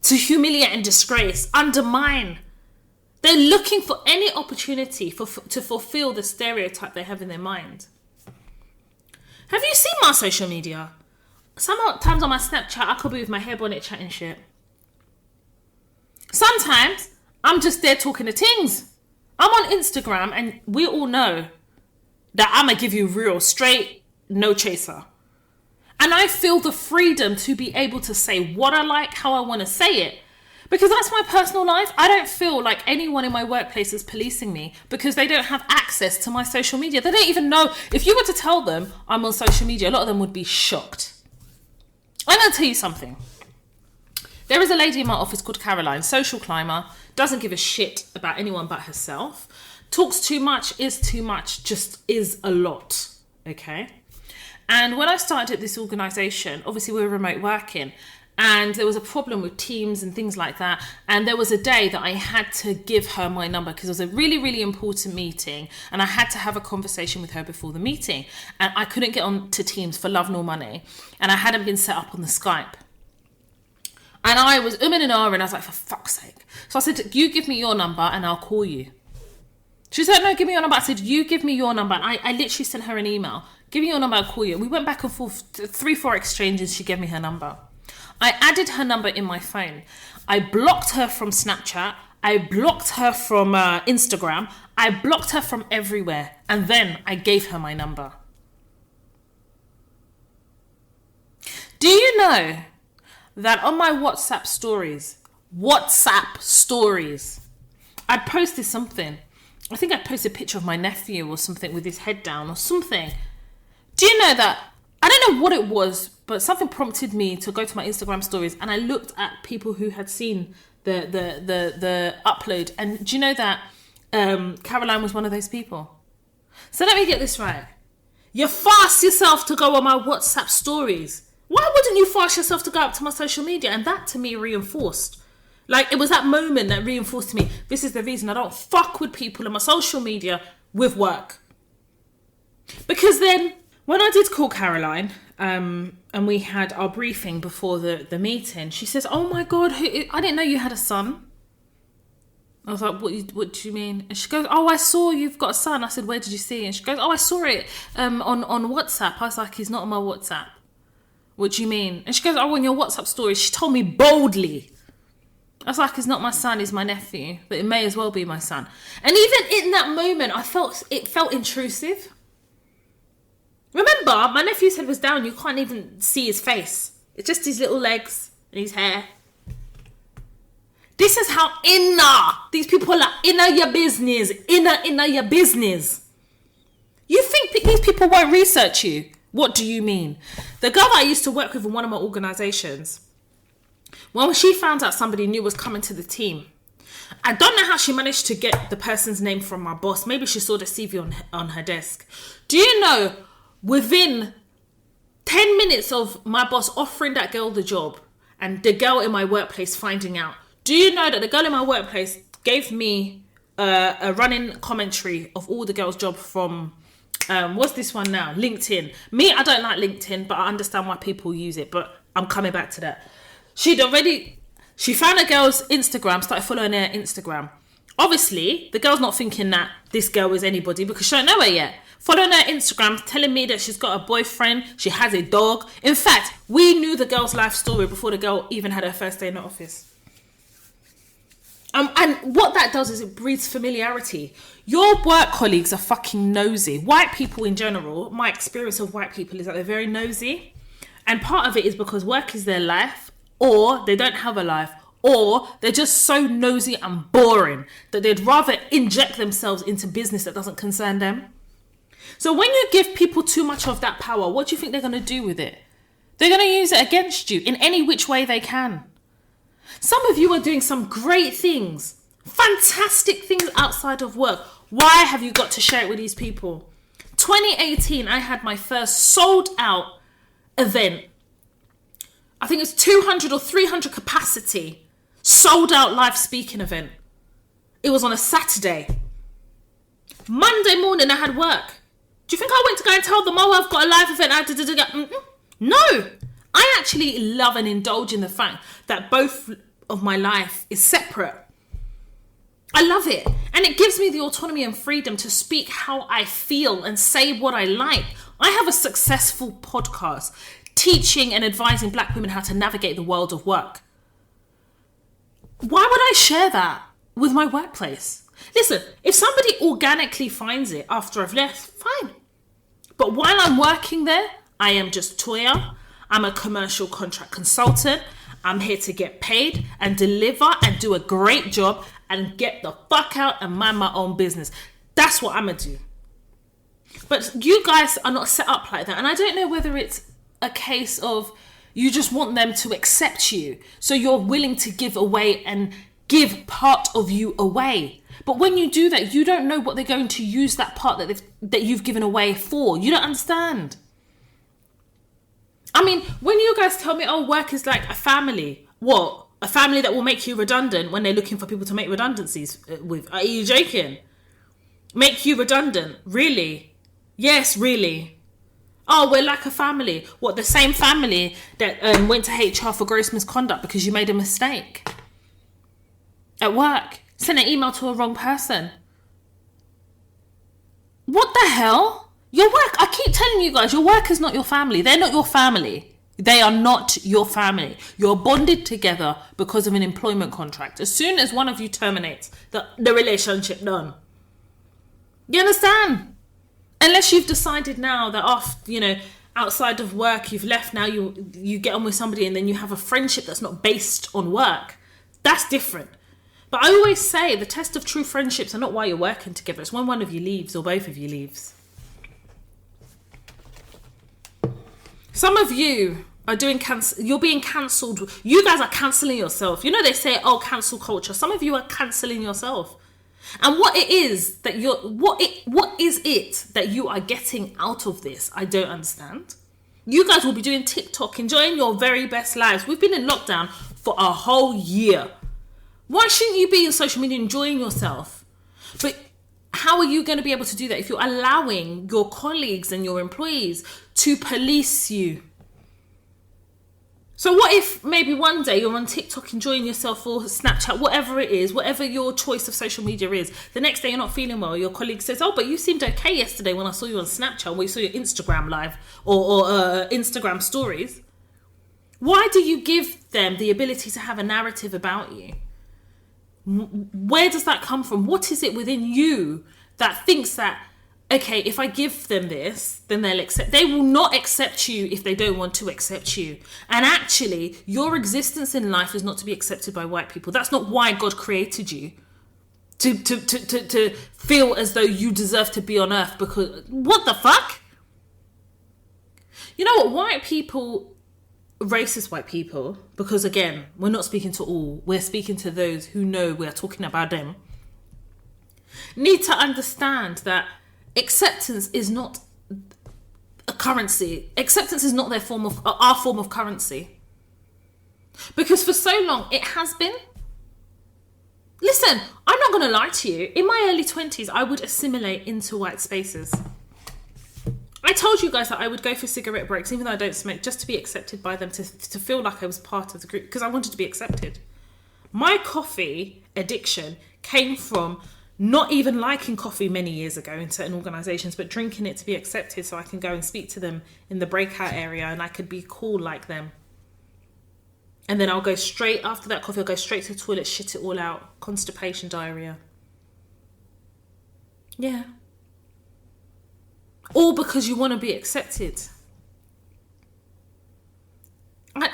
to humiliate and disgrace, undermine. They're looking for any opportunity to fulfill the stereotype they have in their mind. Have you seen my social media? Sometimes on my Snapchat, I could be with my hair bonnet chatting shit. Sometimes, I'm just there talking to things. I'm on Instagram and we all know that I'm going to give you real, straight, no chaser. And I feel the freedom to be able to say what I like, how I want to say it. Because that's my personal life. I don't feel like anyone in my workplace is policing me because they don't have access to my social media. They don't even know. If you were to tell them I'm on social media, a lot of them would be shocked. I'm going to tell you something. There is a lady in my office called Caroline, social climber, doesn't give a shit about anyone but herself, talks too much, just is a lot, okay? And when I started at this organisation, obviously we were remote working, and there was a problem with Teams and things like that, and there was a day that I had to give her my number because it was a really, really important meeting, and I had to have a conversation with her before the meeting, and I couldn't get on to Teams for love nor money, and I hadn't been set up on the Skype. And I was and ahhing, and I was like, for fuck's sake. So I said, you give me your number and I'll call you. She said, no, give me your number. I said, you give me your number. And I literally sent her an email. Give me your number, I'll call you. And we went back and forth, 3-4 exchanges. She gave me her number. I added her number in my phone. I blocked her from Snapchat. I blocked her from Instagram. I blocked her from everywhere. And then I gave her my number. Do you know that on my WhatsApp stories, I'd posted something. I think I posted a picture of my nephew or something with his head down or something. Do you know that? I don't know what it was, but something prompted me to go to my Instagram stories, and I looked at people who had seen the upload. And do you know that Caroline was one of those people? So let me get this right. You fast yourself to go on my WhatsApp stories. Why wouldn't you fast yourself to go up to my social media? And that to me reinforced. Like, it was that moment that reinforced to me, this is the reason I don't fuck with people on my social media with work. Because then, when I did call Caroline, and we had our briefing before the meeting, she says, oh my God, I didn't know you had a son. I was like, what do you mean? And she goes, oh, I saw you've got a son. I said, where did you see it? And she goes, oh, I saw it on WhatsApp. I was like, he's not on my WhatsApp. What do you mean? And she goes, oh, on your WhatsApp story. She told me boldly. I was like, it's not my son, it's my nephew. But it may as well be my son. And even in that moment, it felt intrusive. Remember, my nephew's head was down. You can't even see his face. It's just his little legs and his hair. This is how inner these people are. Inner your business. Inner your business. You think these people won't research you? What do you mean? The girl that I used to work with in one of my organisations, when she found out somebody new was coming to the team, I don't know how she managed to get the person's name from my boss. Maybe she saw the CV on her desk. Do you know, within 10 minutes of my boss offering that girl the job and the girl in my workplace finding out, do you know that the girl in my workplace gave me a running commentary of all the girls' job from, what's this one now? LinkedIn. Me, I don't like LinkedIn, but I understand why people use it. But I'm coming back to that. She found a girl's Instagram, started following her Instagram. Obviously, the girl's not thinking that this girl is anybody because she don't know her yet. Following her Instagram, telling me that she's got a boyfriend, she has a dog. In fact, we knew the girl's life story before the girl even had her first day in the office. And what that does is it breeds familiarity. Your work colleagues are fucking nosy. White people in general, my experience of white people is that they're very nosy. And part of it is because work is their life, or they don't have a life, or they're just so nosy and boring that they'd rather inject themselves into business that doesn't concern them. So when you give people too much of that power, what do you think they're going to do with it? They're going to use it against you in any which way they can. Some of you are doing some great things, fantastic things outside of work. Why have you got to share it with these people? 2018, I had my first sold out event. I think it's 200 or 300 capacity, sold out live speaking event. It was on a Saturday. Monday morning, I had work. Do you think I went to go and tell them, oh, I've got a live event? No. I actually love and indulge in the fact that both of my life is separate. I love it. And it gives me the autonomy and freedom to speak how I feel and say what I like. I have a successful podcast teaching and advising black women how to navigate the world of work. Why would I share that with my workplace? Listen, if somebody organically finds it after I've left, fine. But while I'm working there, I am just Toya. I'm a commercial contract consultant. I'm here to get paid and deliver and do a great job and get the fuck out and mind my own business. That's what I'm going to do. But you guys are not set up like that. And I don't know whether it's a case of you just want them to accept you. So you're willing to give away and give part of you away. But when you do that, you don't know what they're going to use that part that you've given away for. You don't understand. I mean, when you guys tell me, oh, work is like a family. What? A family that will make you redundant when they're looking for people to make redundancies with? Are you joking? Make you redundant? Really? Yes, really. Oh, we're like a family. What, the same family that went to HR for gross misconduct because you made a mistake at work? Sent an email to a wrong person. What the hell? Your work, I keep telling you guys, your work is not your family. They're not your family. They are not your family. You're bonded together because of an employment contract. As soon as one of you terminates, the relationship done. You understand? Unless you've decided now that outside of work, you've left now, you get on with somebody and then you have a friendship that's not based on work. That's different. But I always say the test of true friendships are not while you're working together. It's when one of you leaves or both of you leaves. Some of you are doing you're being cancelled. You guys are cancelling yourself. You know, they say, oh, cancel culture. Some of you are cancelling yourself. And what is it that you are getting out of this? I don't understand. You guys will be doing TikTok, enjoying your very best lives. We've been in lockdown for a whole year. Why shouldn't you be in social media enjoying yourself? But how are you going to be able to do that if you're allowing your colleagues and your employees to police you? So what if maybe one day you're on TikTok enjoying yourself, or Snapchat, whatever it is, whatever your choice of social media is. The next day you're not feeling well. Your colleague says, oh, but you seemed okay yesterday when I saw you on Snapchat, or we saw your Instagram live or Instagram stories. Why do you give them the ability to have a narrative about you? Where does that come from? What is it within you that thinks that, okay, if I give them this, then they'll accept. They will not accept you if they don't want to accept you. And actually, your existence in life is not to be accepted by white people. That's not why God created you. To feel as though you deserve to be on earth, because what the fuck? You know what? White people, racist white people, because again, we're not speaking to all. We're speaking to those who know we're talking about them. Need to understand that acceptance is not a currency. Acceptance is not our form of currency. Because for so long, it has been. Listen, I'm not going to lie to you. In my early 20s, I would assimilate into white spaces. I told you guys that I would go for cigarette breaks, even though I don't smoke, just to be accepted by them, to feel like I was part of the group, because I wanted to be accepted. My coffee addiction came from not even liking coffee many years ago in certain organisations, but drinking it to be accepted so I can go and speak to them in the breakout area and I could be cool like them. And then I'll go straight, after that coffee, I'll go straight to the toilet, shit it all out. Constipation, diarrhea. Yeah. All because you want to be accepted. Do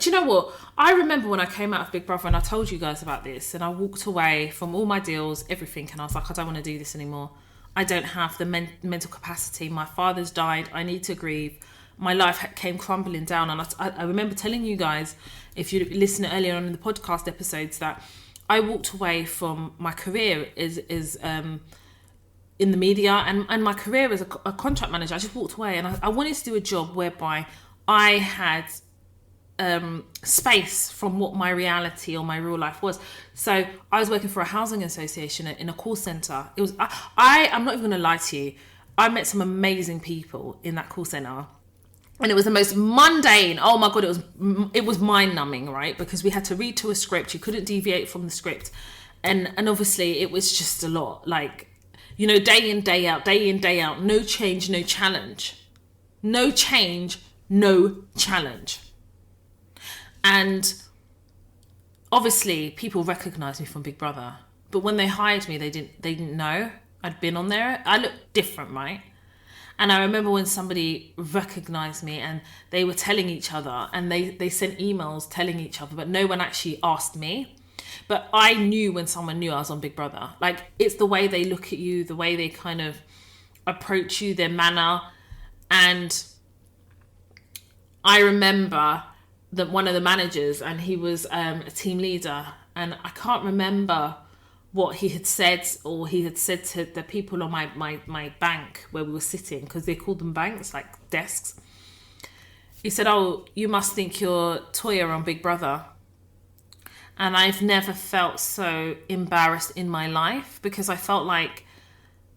you know what? I remember when I came out of Big Brother and I told you guys about this, and I walked away from all my deals, everything, and I was like, I don't want to do this anymore. I don't have the mental capacity. My father's died. I need to grieve. My life came crumbling down. And I remember telling you guys, if you listen earlier on in the podcast episodes, that I walked away from my career is in the media and my career as a contract manager. I just walked away, and I wanted to do a job whereby I had space from what my reality or my real life was. So I was working for a housing association in a call centre. It was I'm not even going to lie to you. I met some amazing people in that call centre, and it was the most mundane. Oh my god, it was mind numbing, right? Because we had to read to a script. You couldn't deviate from the script, and obviously it was just a lot. Like, you know, day in, day out, no change, no challenge. No change, no challenge. And obviously people recognised me from Big Brother. But when they hired me, they didn't know I'd been on there. I looked different, right? And I remember when somebody recognised me and they were telling each other, and they sent emails telling each other, but no one actually asked me. But I knew when someone knew I was on Big Brother. Like, it's the way they look at you, the way they kind of approach you, their manner. And I remember that one of the managers, and he was a team leader, and I can't remember what he had said, or he had said to the people on my bank where we were sitting, because they called them banks, like desks. He said, oh, you must think you're Toya on Big Brother. And I've never felt so embarrassed in my life, because I felt like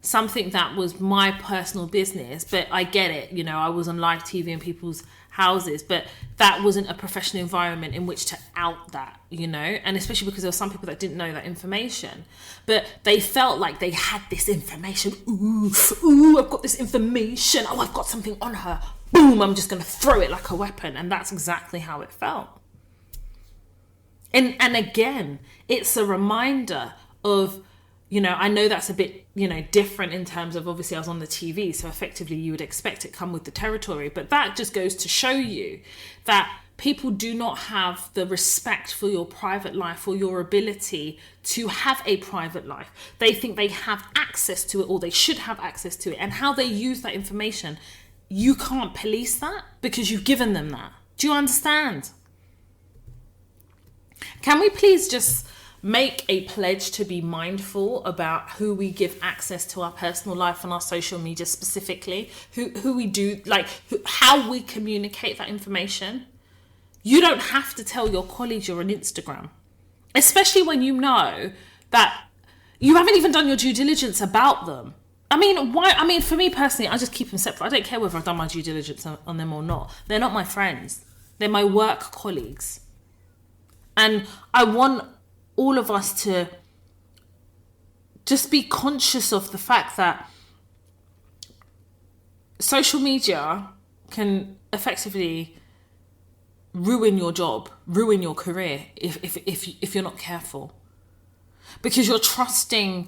something that was my personal business, but I get it, you know, I was on live TV in people's houses, but that wasn't a professional environment in which to out that, you know, and especially because there were some people that didn't know that information, but they felt like they had this information. Ooh, I've got this information. Oh, I've got something on her. Boom, I'm just going to throw it like a weapon. And that's exactly how it felt. And again, it's a reminder of, you know, I know that's a bit, you know, different in terms of, obviously I was on the TV, so effectively you would expect it come with the territory. But that just goes to show you that people do not have the respect for your private life or your ability to have a private life. They think they have access to it, or they should have access to it. And how they use that information you can't police that because you've given them that. Do you understand? Can we please just make a pledge to be mindful about who we give access to our personal life and our social media specifically, who we do, like how we communicate that information? You don't have to tell your colleagues you're on Instagram, especially when you know that you haven't even done your due diligence about them. I mean, why? I mean, for me personally, I just keep them separate. I don't care whether I've done my due diligence on them or not. They're not my friends. They're my work colleagues. And I want all of us to just be conscious of the fact that social media can effectively ruin your job, ruin your career if you're not careful. Because you're trusting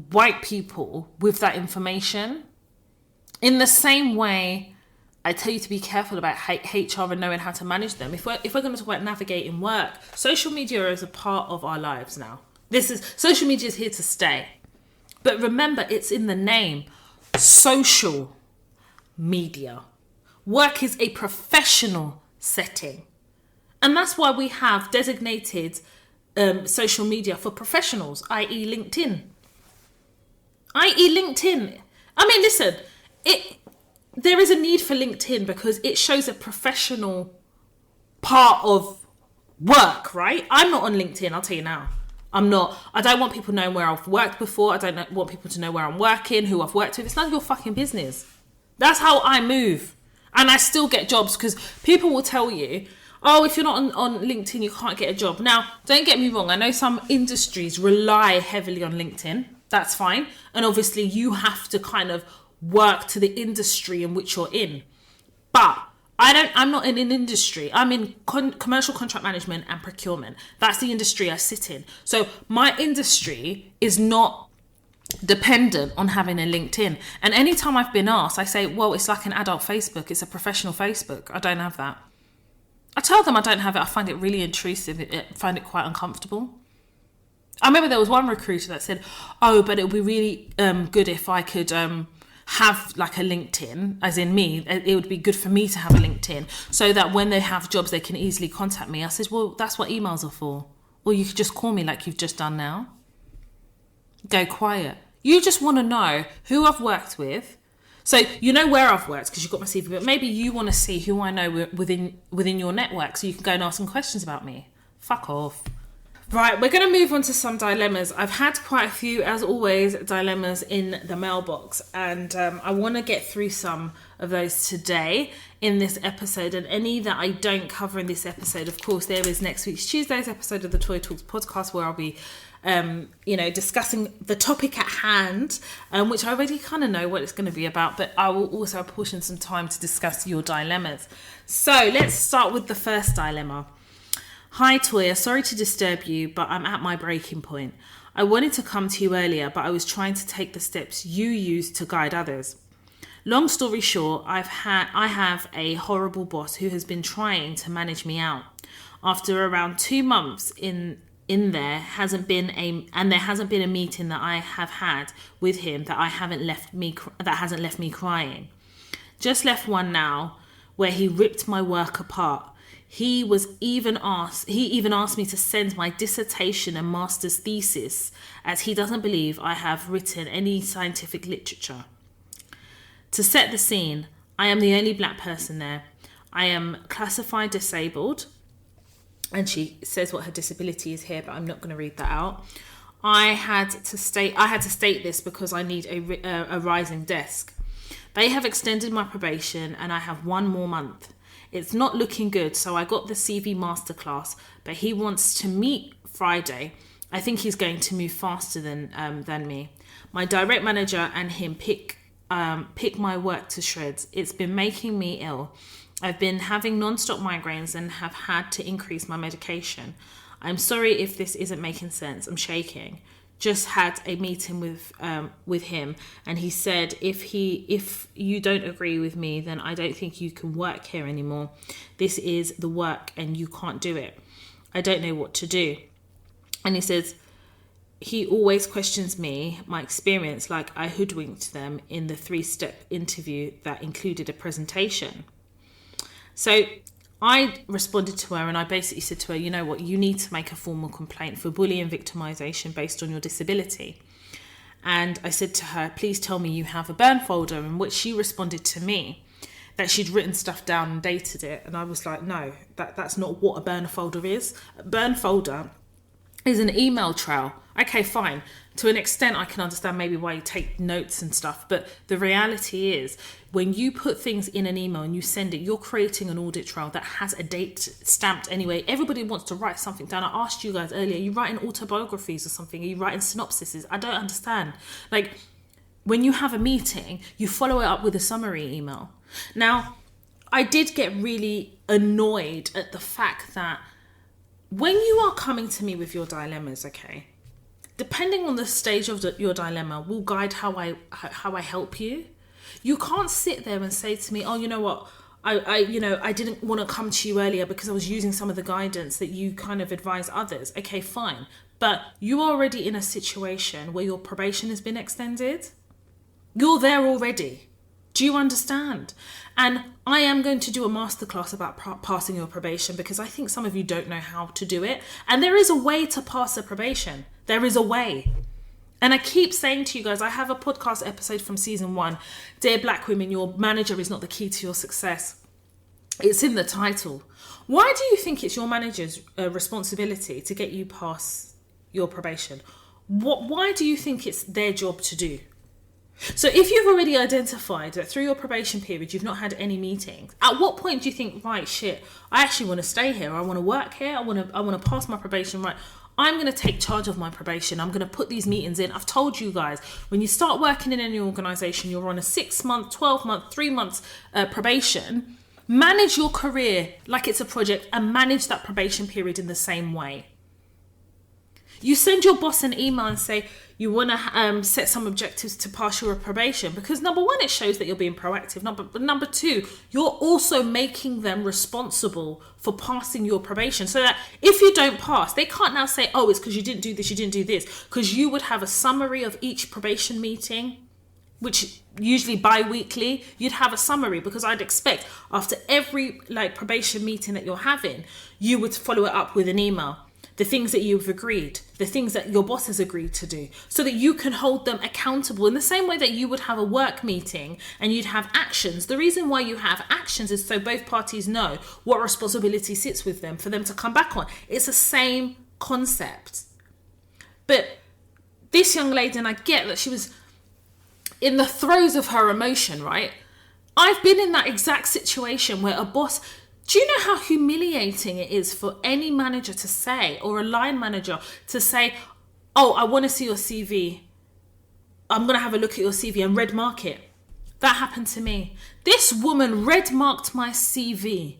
white people with that information. In the same way, I tell you to be careful about HR and knowing how to manage them. If we're going to talk about navigating work, social media is a part of our lives now. Social media is here to stay. But remember, it's in the name, social media. Work is a professional setting. And that's why we have designated social media for professionals, i.e. LinkedIn. I mean, listen, there is a need for LinkedIn because it shows a professional part of work, right? I'm not on LinkedIn, I'll tell you now. I'm not. I don't want people knowing where I've worked before. I don't want people to know where I'm working, who I've worked with. It's none of your fucking business. That's how I move. And I still get jobs because people will tell you, oh, if you're not on LinkedIn, you can't get a job. Now, don't get me wrong. I know some industries rely heavily on LinkedIn. That's fine. And obviously you have to kind of work to the industry in which you're in. But I'm not in an industry. I'm in commercial contract management and procurement. That's the industry I sit in. So my industry is not dependent on having a LinkedIn. And anytime I've been asked, I say, well, it's like an adult Facebook. It's a professional Facebook. I don't have that. I tell them I don't have it. I find it really intrusive. I find it quite uncomfortable. I remember there was one recruiter that said, oh, but it would be really good if I could have like a LinkedIn, as in me. It would be good for me to have a LinkedIn so that when they have jobs, they can easily contact me. I said, well, that's what emails are for. Or you could just call me like you've just done now. Go quiet. You just want to know who I've worked with. So you know where I've worked because you've got my CV, but maybe you want to see who I know within your network so you can go and ask some questions about me. Fuck off. Right, we're going to move on to some dilemmas. I've had quite a few, as always, dilemmas in the mailbox, and I want to get through some of those today in this episode, and any that I don't cover in this episode, of course, there is next week's Tuesday's episode of the Toy Talks podcast where I'll be discussing the topic at hand, which I already kind of know what it's going to be about, but I will also apportion some time to discuss your dilemmas. So let's start with the first dilemma. Hi Toya, sorry to disturb you, but I'm at my breaking point. I wanted to come to you earlier, but I was trying to take the steps you use to guide others. Long story short, I have a horrible boss who has been trying to manage me out. After around 2 months in there hasn't been a meeting that I have had with him that hasn't left me crying. Just left one now where he ripped my work apart. He even asked me to send my dissertation and master's thesis as he doesn't believe I have written any scientific literature. To set the scene, I am the only black person there. I am classified disabled, and she says what her disability is here, but I'm not going to read that out. I had to state this because I need a rising desk. They have extended my probation and I have 1 more month. It's not looking good, so I got the CV masterclass, but he wants to meet Friday. I think he's going to move faster than me. My direct manager and him pick my work to shreds. It's been making me ill. I've been having non-stop migraines and have had to increase my medication. I'm sorry if this isn't making sense. I'm shaking. Just had a meeting with him, and he said if you don't agree with me, then I don't think you can work here anymore. This is the work and you can't do it. I don't know what to do. And he says, he always questions me, my experience, like I hoodwinked them in the 3-step interview that included a presentation. So I responded to her and I basically said to her, you know what, you need to make a formal complaint for bullying and victimization based on your disability. And I said to her, please tell me you have a burn folder, in which she responded to me that she'd written stuff down and dated it. And I was like, no, that's not what a burn folder is. A burn folder is an email trail. Okay, fine. To an extent, I can understand maybe why you take notes and stuff. But the reality is, when you put things in an email and you send it, you're creating an audit trail that has a date stamped anyway. Everybody wants to write something down. I asked you guys earlier, are you writing autobiographies or something? Are you writing synopsises? I don't understand. Like, when you have a meeting, you follow it up with a summary email. Now, I did get really annoyed at the fact that when you are coming to me with your dilemmas, okay, depending on the stage of your dilemma will guide how I help you. You can't sit there and say to me, oh, you know what, I didn't want to come to you earlier because I was using some of the guidance that you kind of advise others. Okay, fine. But you're already in a situation where your probation has been extended. You're there already. Do you understand? And I am going to do a masterclass about passing your probation because I think some of you don't know how to do it. And there is a way to pass a probation. There is a way. And I keep saying to you guys, I have a podcast episode from season 1. Dear Black women, your manager is not the key to your success. It's in the title. Why do you think it's your manager's responsibility to get you past your probation? Why do you think it's their job to do? So if you've already identified that through your probation period, you've not had any meetings, at what point do you think, right, shit, I actually want to stay here. I want to work here. I want to pass my probation, right? I'm going to take charge of my probation. I'm going to put these meetings in. I've told you guys, when you start working in any organization, you're on a 6-month, 12-month, 3 months probation. Manage your career like it's a project and manage that probation period in the same way. You send your boss an email and say you want to set some objectives to pass your probation because number 1, it shows that you're being proactive. Number 2, you're also making them responsible for passing your probation so that if you don't pass, they can't now say, oh, it's because you didn't do this, you didn't do this. Because you would have a summary of each probation meeting, which usually bi-weekly, you'd have a summary because I'd expect after every probation meeting that you're having, you would follow it up with an email. The things that you've agreed, the things that your boss has agreed to do, so that you can hold them accountable in the same way that you would have a work meeting and you'd have actions. The reason why you have actions is so both parties know what responsibility sits with them for them to come back on. It's the same concept. But this young lady, and I get that she was in the throes of her emotion, right? I've been in that exact situation where a boss... Do you know how humiliating it is for any manager to say, or a line manager to say, oh, I want to see your CV. I'm going to have a look at your CV and red mark it. That happened to me. This woman red marked my CV.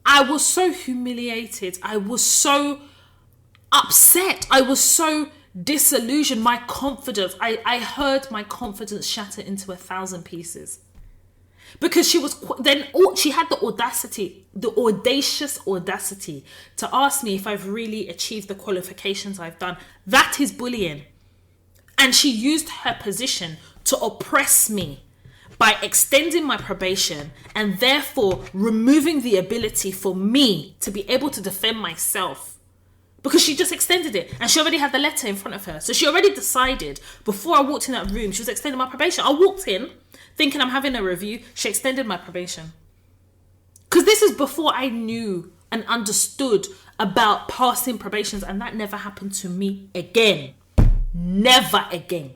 I was so humiliated. I was so upset. I was so disillusioned. My confidence, I heard my confidence shatter into 1,000 pieces. Because she had the audacious audacity to ask me if I've really achieved the qualifications I've done. That is bullying. And she used her position to oppress me by extending my probation and therefore removing the ability for me to be able to defend myself. Because she just extended it and she already had the letter in front of her. So she already decided before I walked in that room, she was extending my probation. I walked in thinking I'm having a review. She extended my probation. Because this is before I knew and understood about passing probations, and that never happened to me again. Never again.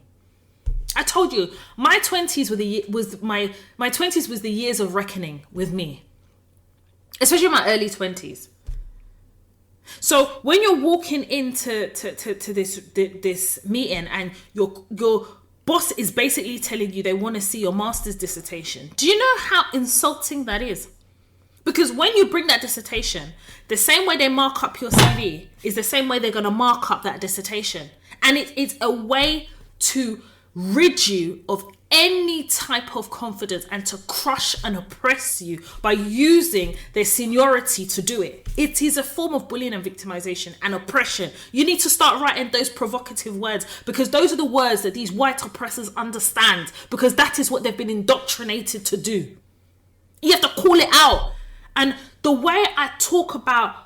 I told you, my 20s was the years of reckoning with me. Especially my early 20s. So when you're walking into this meeting and your boss is basically telling you they want to see your master's dissertation, do you know how insulting that is? Because when you bring that dissertation, the same way they mark up your CV is the same way they're going to mark up that dissertation. And it's a way to rid you of any type of confidence and to crush and oppress you by using their seniority to do it. It is a form of bullying and victimization and oppression. You need to start writing those provocative words, because those are the words that these white oppressors understand, because that is what they've been indoctrinated to do. You have to call it out. And the way I talk about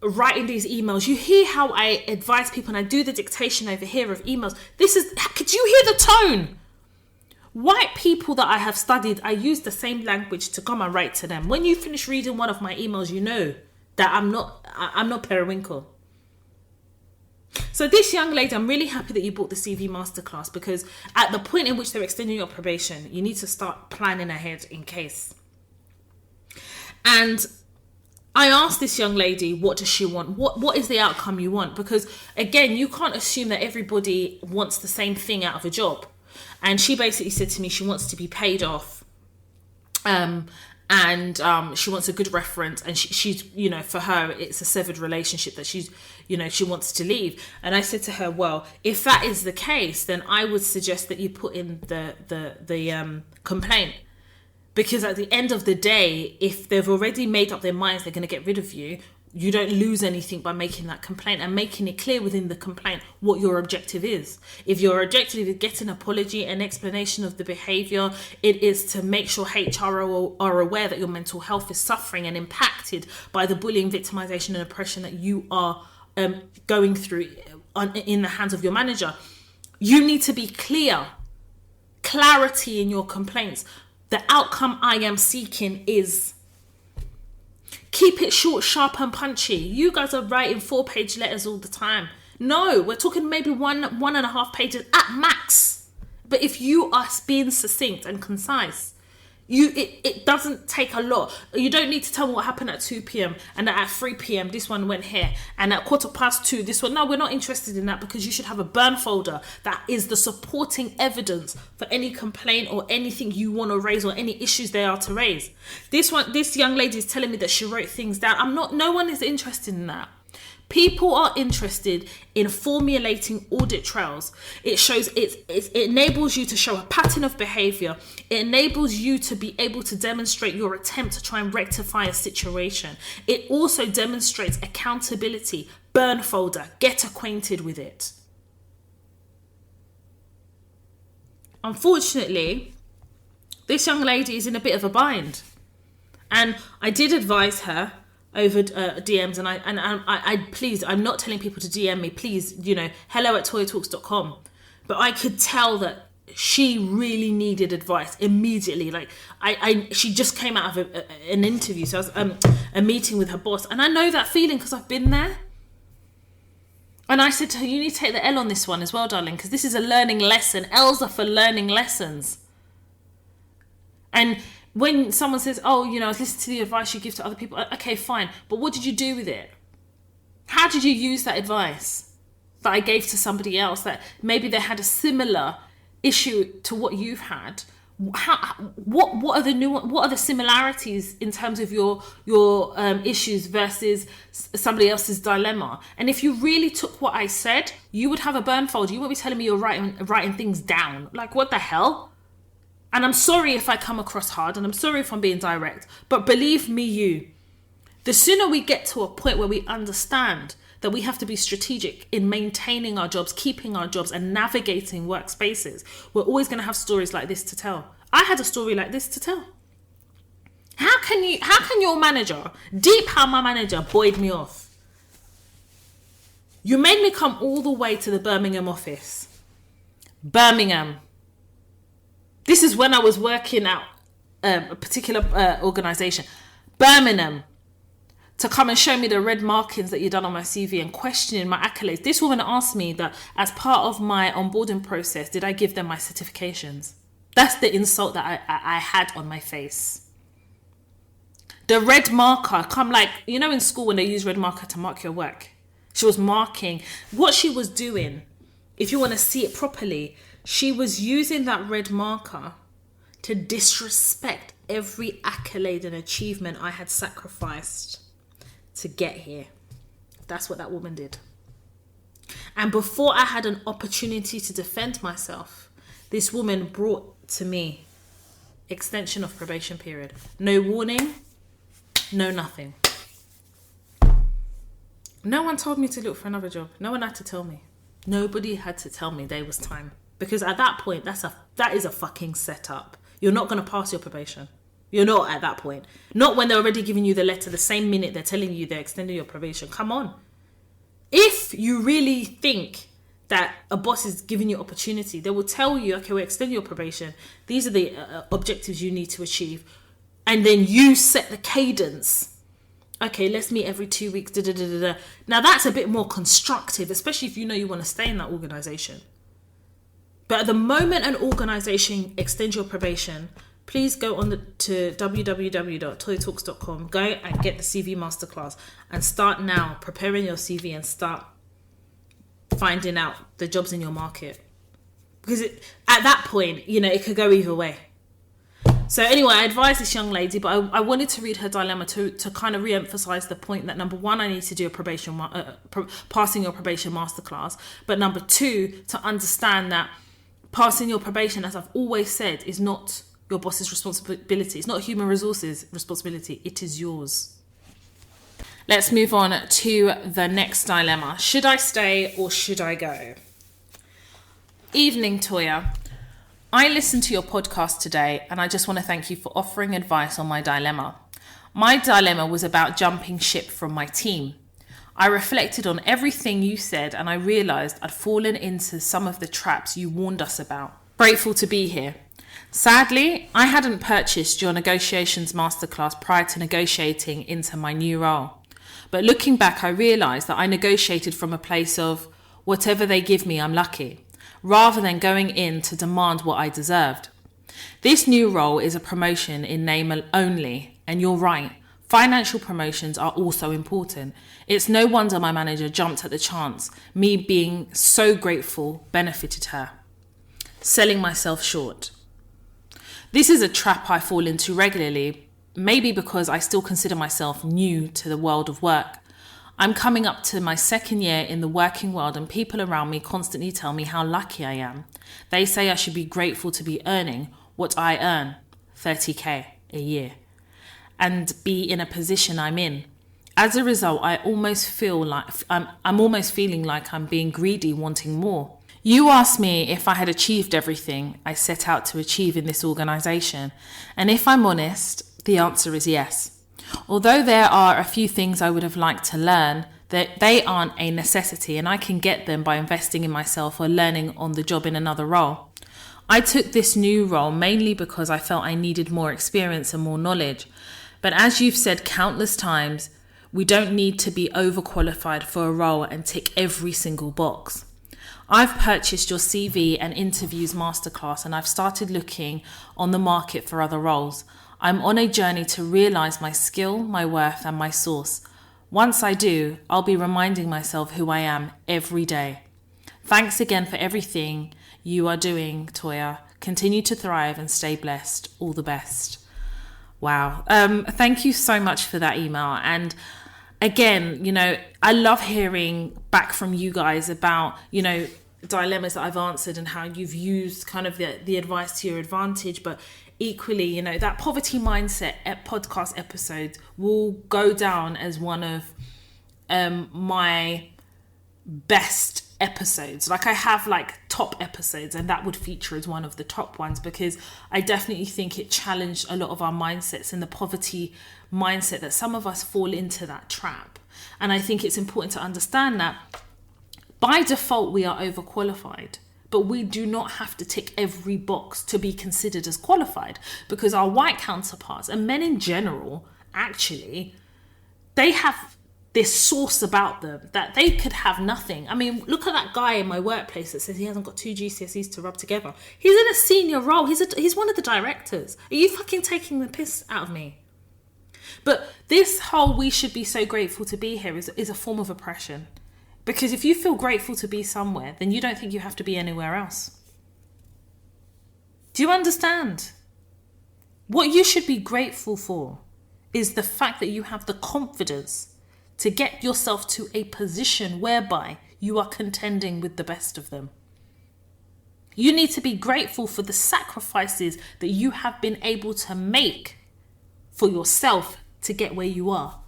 writing these emails, you hear how I advise people, and I do the dictation over here of emails. Could you hear the tone? White people that I have studied, I use the same language to come and write to them. When you finish reading one of my emails, you know that I'm not periwinkle. So this young lady, I'm really happy that you bought the CV masterclass, because at the point in which they're extending your probation, you need to start planning ahead in case. And I asked this young lady, what does she want? What is the outcome you want? Because again, you can't assume that everybody wants the same thing out of a job. And she basically said to me she wants to be paid off, and she wants a good reference, and she's, you know, for her it's a severed relationship that she's, you know, she wants to leave. And I said to her, well, if that is the case, then I would suggest that you put in the complaint, because at the end of the day, if they've already made up their minds they're going to get rid of you, you don't lose anything by making that complaint and making it clear within the complaint what your objective is. If your objective is get an apology, an explanation of the behaviour, it is to make sure HR are aware that your mental health is suffering and impacted by the bullying, victimisation and oppression that you are going through in the hands of your manager. You need to be clear. Clarity in your complaints. The outcome I am seeking is... Keep it short, sharp and punchy. You guys are writing 4-page letters all the time. No, we're talking maybe 1.5 pages at max. But if you are being succinct and concise, it doesn't take a lot. You don't need to tell me what happened at 2 p.m. and that at 3 p.m. this one went here, and at 2:15 this one. No, we're not interested in that, because you should have a burn folder that is the supporting evidence for any complaint or anything you want to raise or any issues they are to raise. This young lady is telling me that she wrote things down. no one is interested in that. People are interested in formulating audit trails. It enables you to show a pattern of behavior. It enables you to be able to demonstrate your attempt to try and rectify a situation. It also demonstrates accountability. Burn folder. Get acquainted with it. Unfortunately, this young lady is in a bit of a bind. And I did advise her over DMs, and I please, I'm not telling people to DM me, please, you know, hello@toyatalks.com. But I could tell that she really needed advice immediately. Like she just came out of an interview, so I was a meeting with her boss, and I know that feeling because I've been there. And I said to her, you need to take the L on this one as well, darling, because this is a learning lesson. L's are for learning lessons. And when someone says, oh, you know, listen to the advice you give to other people. Okay, fine. But what did you do with it? How did you use that advice that I gave to somebody else that maybe they had a similar issue to what you've had? What are the similarities in terms of your issues versus somebody else's dilemma? And if you really took what I said, you would have a burn folder. You won't be telling me you're writing things down. Like, what the hell? And I'm sorry if I come across hard, and I'm sorry if I'm being direct, but believe me, the sooner we get to a point where we understand that we have to be strategic in maintaining our jobs, keeping our jobs, and navigating workspaces, we're always going to have stories like this to tell. I had a story like this to tell. How can your manager, deep how my manager buoyed me off? You made me come all the way to the Birmingham office. Birmingham. This is when I was working at a particular organisation. Birmingham. To come and show me the red markings that you'd done on my CV and questioning my accolades. This woman asked me that as part of my onboarding process, did I give them my certifications? That's the insult that I had on my face. The red marker, come like, you know in school when they use red marker to mark your work? She was marking. What she was doing, if you want to see it properly, she was using that red marker to disrespect every accolade and achievement I had sacrificed to get here. That's what that woman did. And before I had an opportunity to defend myself, this woman brought to me extension of probation period. No warning, no nothing. No one told me to look for another job. No one had to tell me. Nobody had to tell me there was time. Because at that point, that is a fucking setup. You're not going to pass your probation. You're not at that point. Not when they're already giving you the letter the same minute they're telling you they're extending your probation. Come on. If you really think that a boss is giving you opportunity, they will tell you, okay, we're extending your probation. These are the objectives you need to achieve. And then you set the cadence. Okay, let's meet every 2 weeks. Da, da, da, da, da. Now that's a bit more constructive, especially if you know you want to stay in that organisation. But at the moment an organisation extends your probation, please go on to www.toytalks.com, go and get the CV masterclass and start now preparing your CV and start finding out the jobs in your market. Because at that point, it could go either way. So anyway, I advise this young lady, but I wanted to read her dilemma to kind of re-emphasize the point that number one, I need to do a passing your probation masterclass. But number two, to understand that passing your probation, as I've always said, is not your boss's responsibility. It's not human resources' responsibility. It is yours. Let's move on to the next dilemma. Should I stay or should I go? Evening, Toya. I listened to your podcast today and I just want to thank you for offering advice on my dilemma. My dilemma was about jumping ship from my team. I reflected on everything you said and I realised I'd fallen into some of the traps you warned us about. Grateful to be here. Sadly, I hadn't purchased your negotiations masterclass prior to negotiating into my new role. But looking back, I realised that I negotiated from a place of whatever they give me, I'm lucky, rather than going in to demand what I deserved. This new role is a promotion in name only, and you're right, financial promotions are also important. It's no wonder my manager jumped at the chance. Me being so grateful benefited her. Selling myself short. This is a trap I fall into regularly, maybe because I still consider myself new to the world of work. I'm coming up to my second year in the working world and people around me constantly tell me how lucky I am. They say I should be grateful to be earning what I earn, 30k a year, and be in a position I'm in. As a result, I almost feel like I'm almost feeling like I'm being greedy, wanting more. You asked me if I had achieved everything I set out to achieve in this organisation, and if I'm honest, the answer is yes. Although there are a few things I would have liked to learn, that they aren't a necessity and I can get them by investing in myself or learning on the job in another role. I took this new role mainly because I felt I needed more experience and more knowledge. But as you've said countless times, we don't need to be overqualified for a role and tick every single box. I've purchased your CV and interviews masterclass and I've started looking on the market for other roles. I'm on a journey to realise my skill, my worth and my source. Once I do, I'll be reminding myself who I am every day. Thanks again for everything you are doing, Toya. Continue to thrive and stay blessed. All the best. Wow. Thank you so much for that email. And again, I love hearing back from you guys about, dilemmas that I've answered and how you've used kind of the advice to your advantage. But equally, that poverty mindset podcast episode will go down as one of my best episodes. Like I have top episodes and that would feature as one of the top ones because I definitely think it challenged a lot of our mindsets and the poverty mindset that some of us fall into that trap. And I think it's important to understand that by default we are overqualified. But we do not have to tick every box to be considered as qualified because our white counterparts and men in general, actually, they have this source about them that they could have nothing. I mean, look at that guy in my workplace that says he hasn't got 2 GCSEs to rub together. He's in a senior role. He's one of the directors. Are you fucking taking the piss out of me? But this whole we should be so grateful to be here is a form of oppression. Because if you feel grateful to be somewhere, then you don't think you have to be anywhere else. Do you understand? What you should be grateful for is the fact that you have the confidence to get yourself to a position whereby you are contending with the best of them. You need to be grateful for the sacrifices that you have been able to make for yourself to get where you are.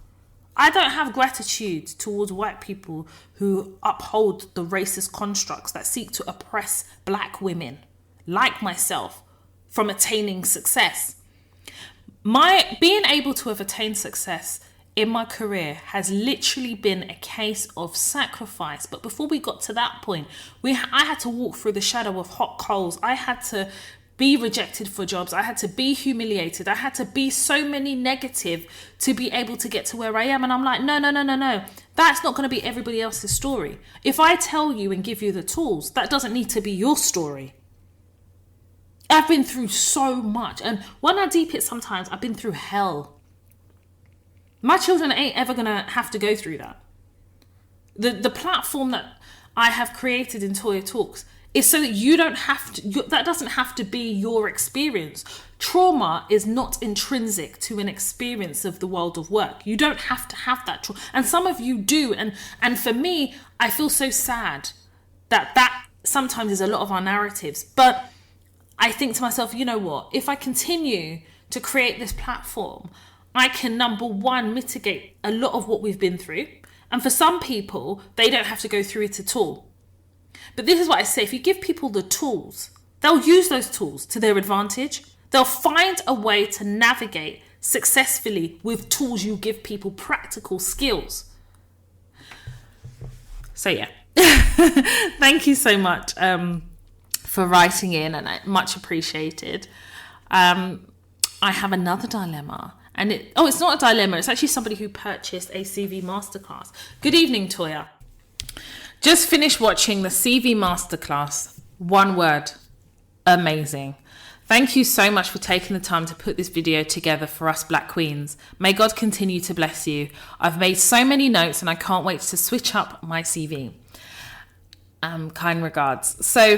I don't have gratitude towards white people who uphold the racist constructs that seek to oppress black women, like myself, from attaining success. My being able to have attained success in my career has literally been a case of sacrifice. But before we got to that point, I had to walk through the shadow of hot coals. I had to be rejected for jobs. I had to be humiliated. I had to be so many negative to be able to get to where I am. And I'm like, no. That's not going to be everybody else's story. If I tell you and give you the tools, that doesn't need to be your story. I've been through so much. And when I deep it sometimes, I've been through hell. My children ain't ever going to have to go through that. The platform that I have created in Toya Talks is so that you don't have to, that doesn't have to be your experience. Trauma is not intrinsic to an experience of the world of work. You don't have to have that trauma. And some of you do. And for me, I feel so sad that sometimes is a lot of our narratives. But I think to myself, you know what? If I continue to create this platform, I can, number one, mitigate a lot of what we've been through. And for some people, they don't have to go through it at all. But this is what I say, if you give people the tools, they'll use those tools to their advantage. They'll find a way to navigate successfully with tools you give people, practical skills. So yeah, thank you so much for writing in, and I much appreciated. I have another dilemma. And it's not a dilemma. It's actually somebody who purchased a CV masterclass. Good evening, Toya. Just finished watching the CV masterclass. One word, amazing. Thank you so much for taking the time to put this video together for us Black Queens. May God continue to bless you. I've made so many notes and I can't wait to switch up my CV. Kind regards. So,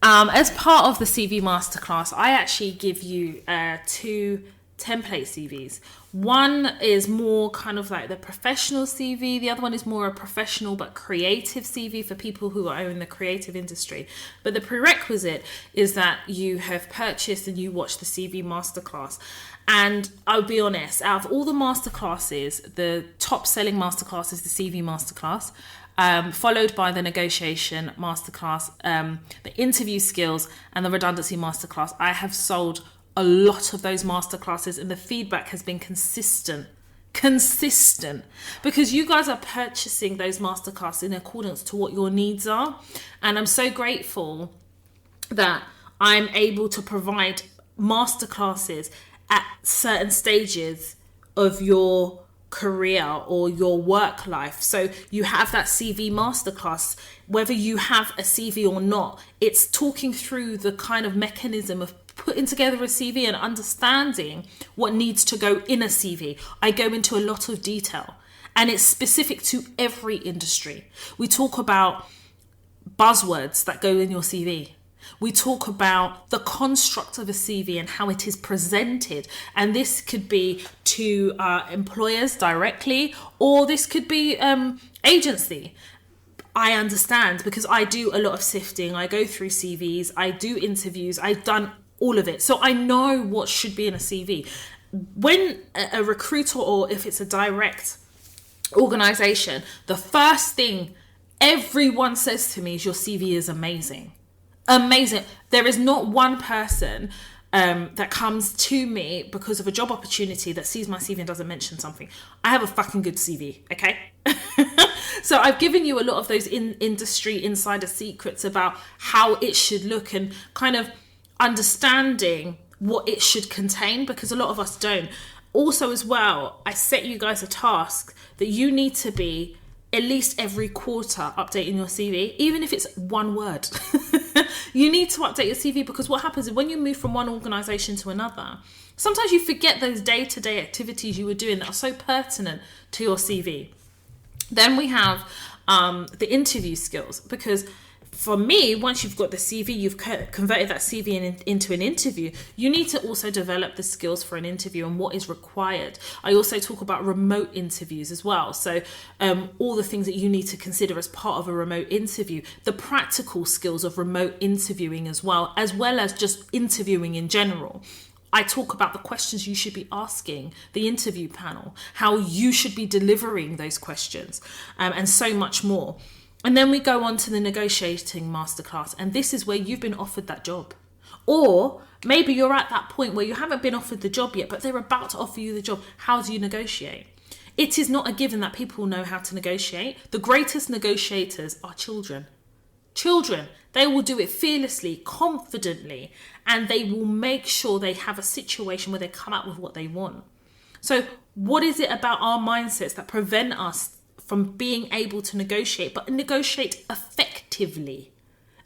as part of the CV masterclass, I actually give you two template CVs. One is more kind of like the professional CV. The other one is more a professional but creative CV for people who are in the creative industry. But the prerequisite is that you have purchased and you watch the CV masterclass. And I'll be honest, out of all the masterclasses, the top selling masterclass is the CV masterclass. Followed by the negotiation masterclass, the interview skills, and the redundancy masterclass. I have sold a lot of those masterclasses and the feedback has been consistent because you guys are purchasing those masterclasses in accordance to what your needs are. And I'm so grateful that I'm able to provide masterclasses at certain stages of your career or your work life. So you have that CV masterclass, whether you have a CV or not, it's talking through the kind of mechanism of putting together a CV and understanding what needs to go in a CV. I go into a lot of detail and it's specific to every industry. We talk about buzzwords that go in your CV. We talk about the construct of a CV and how it is presented. And this could be to employers directly, or this could be agency. I understand because I do a lot of sifting. I go through CVs. I do interviews. I've done all of it. So I know what should be in a CV. When a recruiter, or if it's a direct organization, the first thing everyone says to me is your CV is amazing. Amazing. There is not one person that comes to me because of a job opportunity that sees my CV and doesn't mention something. I have a fucking good CV, okay? So I've given you a lot of those industry insider secrets about how it should look and kind of understanding what it should contain, because a lot of us don't. Also as well, I set you guys a task that you need to be at least every quarter updating your CV, even if it's one word. You need to update your CV, because what happens is when you move from one organization to another, sometimes you forget those day-to-day activities you were doing that are so pertinent to your CV. Then we have the interview skills, because for me, once you've got the CV, you've converted that CV into an interview, you need to also develop the skills for an interview and what is required. I also talk about remote interviews as well. So all the things that you need to consider as part of a remote interview, the practical skills of remote interviewing as well as just interviewing in general. I talk about the questions you should be asking the interview panel, how you should be delivering those questions, and so much more. And then we go on to the negotiating masterclass, and this is where you've been offered that job. Or maybe you're at that point where you haven't been offered the job yet, but they're about to offer you the job. How do you negotiate? It is not a given that people know how to negotiate. The greatest negotiators are children. Children, they will do it fearlessly, confidently, and they will make sure they have a situation where they come out with what they want. So what is it about our mindsets that prevent us from being able to negotiate, but negotiate effectively?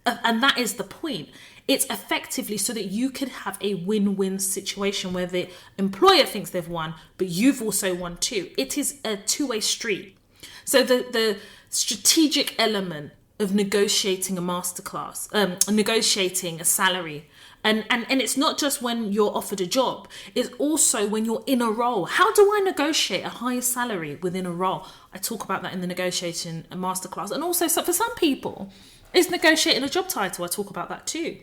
And that is the point. It's effectively so that you can have a win-win situation where the employer thinks they've won, but you've also won too. It is a two-way street. So the strategic element of negotiating a masterclass, negotiating a salary, and it's not just when you're offered a job, it's also when you're in a role. How do I negotiate a higher salary within a role? I talk about that in the negotiating masterclass. And also, so for some people, it's negotiating a job title. I talk about that too.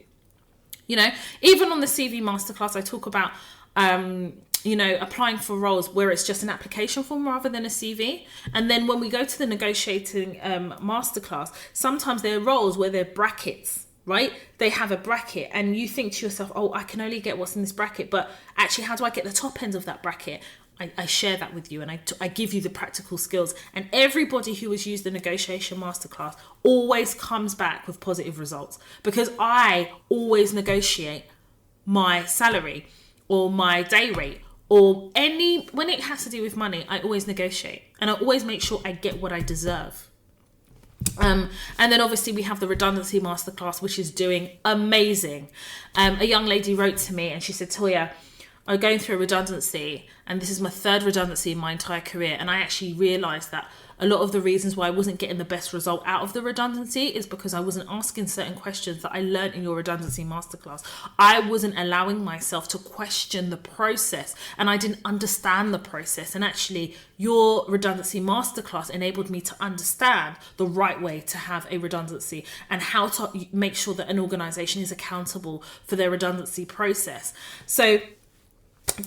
You know, even on the CV masterclass, I talk about, applying for roles where it's just an application form rather than a CV. And then when we go to the negotiating masterclass, sometimes there are roles where there are brackets, right? They have a bracket and you think to yourself, oh, I can only get what's in this bracket, but actually, how do I get the top end of that bracket? I share that with you, and I give you the practical skills. And everybody who has used the negotiation masterclass always comes back with positive results, because I always negotiate my salary or my day rate or when it has to do with money, I always negotiate, and I always make sure I get what I deserve. And then obviously we have the redundancy masterclass, which is doing amazing. A young lady wrote to me and she said, Toya, I'm going through a redundancy, and this is my third redundancy in my entire career. And I actually realised that a lot of the reasons why I wasn't getting the best result out of the redundancy is because I wasn't asking certain questions that I learned in your redundancy masterclass. I wasn't allowing myself to question the process, and I didn't understand the process. And actually, your redundancy masterclass enabled me to understand the right way to have a redundancy and how to make sure that an organisation is accountable for their redundancy process. So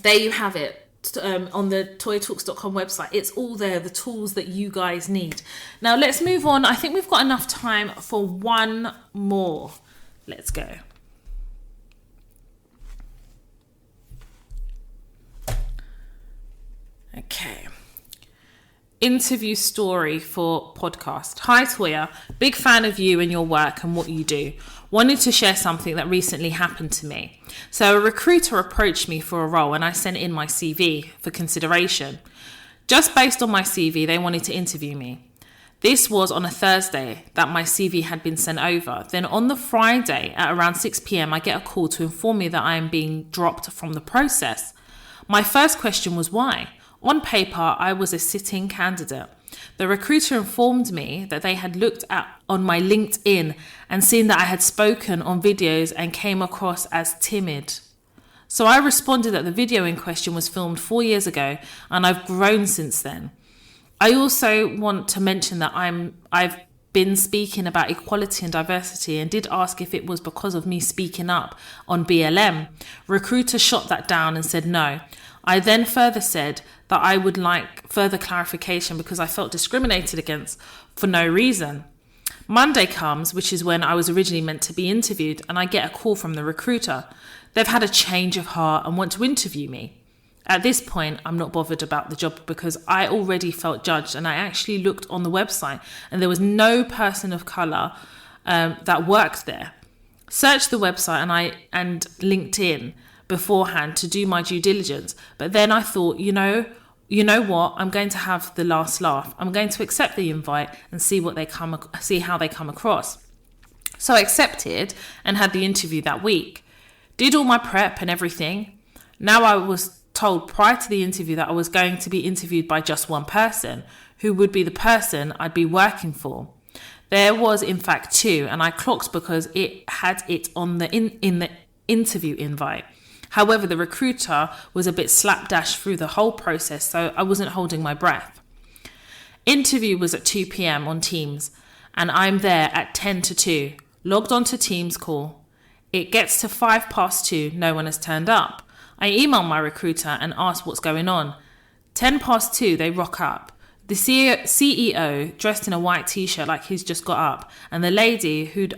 there you have it. On the toyatalks.com website, it's all there, the tools that you guys need. Now let's move on. I think we've got enough time for one more. Let's go. Okay. Interview story for podcast. Hi Toya, big fan of you and your work and what you do. Wanted to share something that recently happened to me. So a recruiter approached me for a role and I sent in my CV for consideration. Just based on my CV, they wanted to interview me. This was on a Thursday that my CV had been sent over. Then on the Friday at around 6 p.m, I get a call to inform me that I am being dropped from the process. My first question was why? On paper, I was a sitting candidate. The recruiter informed me that they had looked on my LinkedIn and seen that I had spoken on videos and came across as timid. So I responded that the video in question was filmed 4 years ago and I've grown since then. I also want to mention that I've been speaking about equality and diversity and did ask if it was because of me speaking up on BLM. Recruiter shot that down and said no. I then further said that I would like further clarification because I felt discriminated against for no reason. Monday comes, which is when I was originally meant to be interviewed, and I get a call from the recruiter. They've had a change of heart and want to interview me. At this point, I'm not bothered about the job because I already felt judged, and I actually looked on the website and there was no person of colour that worked there. Searched the website and LinkedIn beforehand to do my due diligence, but then I thought, you know what, I'm going to have the last laugh. I'm going to accept the invite and see how they come across. So I accepted and had the interview that week. Did all my prep and everything. Now I was told prior to the interview that I was going to be interviewed by just one person, who would be the person I'd be working for. There was in fact two, and I clocked because it had it on in the interview invite. However, the recruiter was a bit slapdash through the whole process, so I wasn't holding my breath. Interview was at 2 p.m. on Teams, and I'm there at 10 to 2, logged onto Teams call. It gets to 2:05, no one has turned up. I emailed my recruiter and asked what's going on. 2:10, they rock up. The CEO dressed in a white t-shirt like he's just got up, and the lady who'd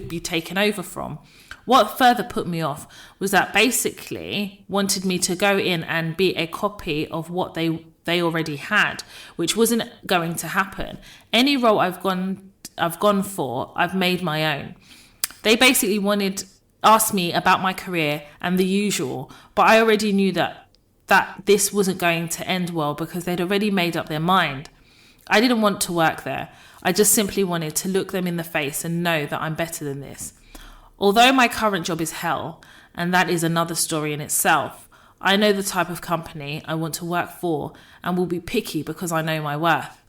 be taken over from. What further put me off was that basically wanted me to go in and be a copy of what they already had, which wasn't going to happen. Any role I've gone for, I've made my own. They basically asked me about my career and the usual, but I already knew that this wasn't going to end well because they'd already made up their mind. I didn't want to work there. I just simply wanted to look them in the face and know that I'm better than this. Although my current job is hell, and that is another story in itself, I know the type of company I want to work for and will be picky because I know my worth.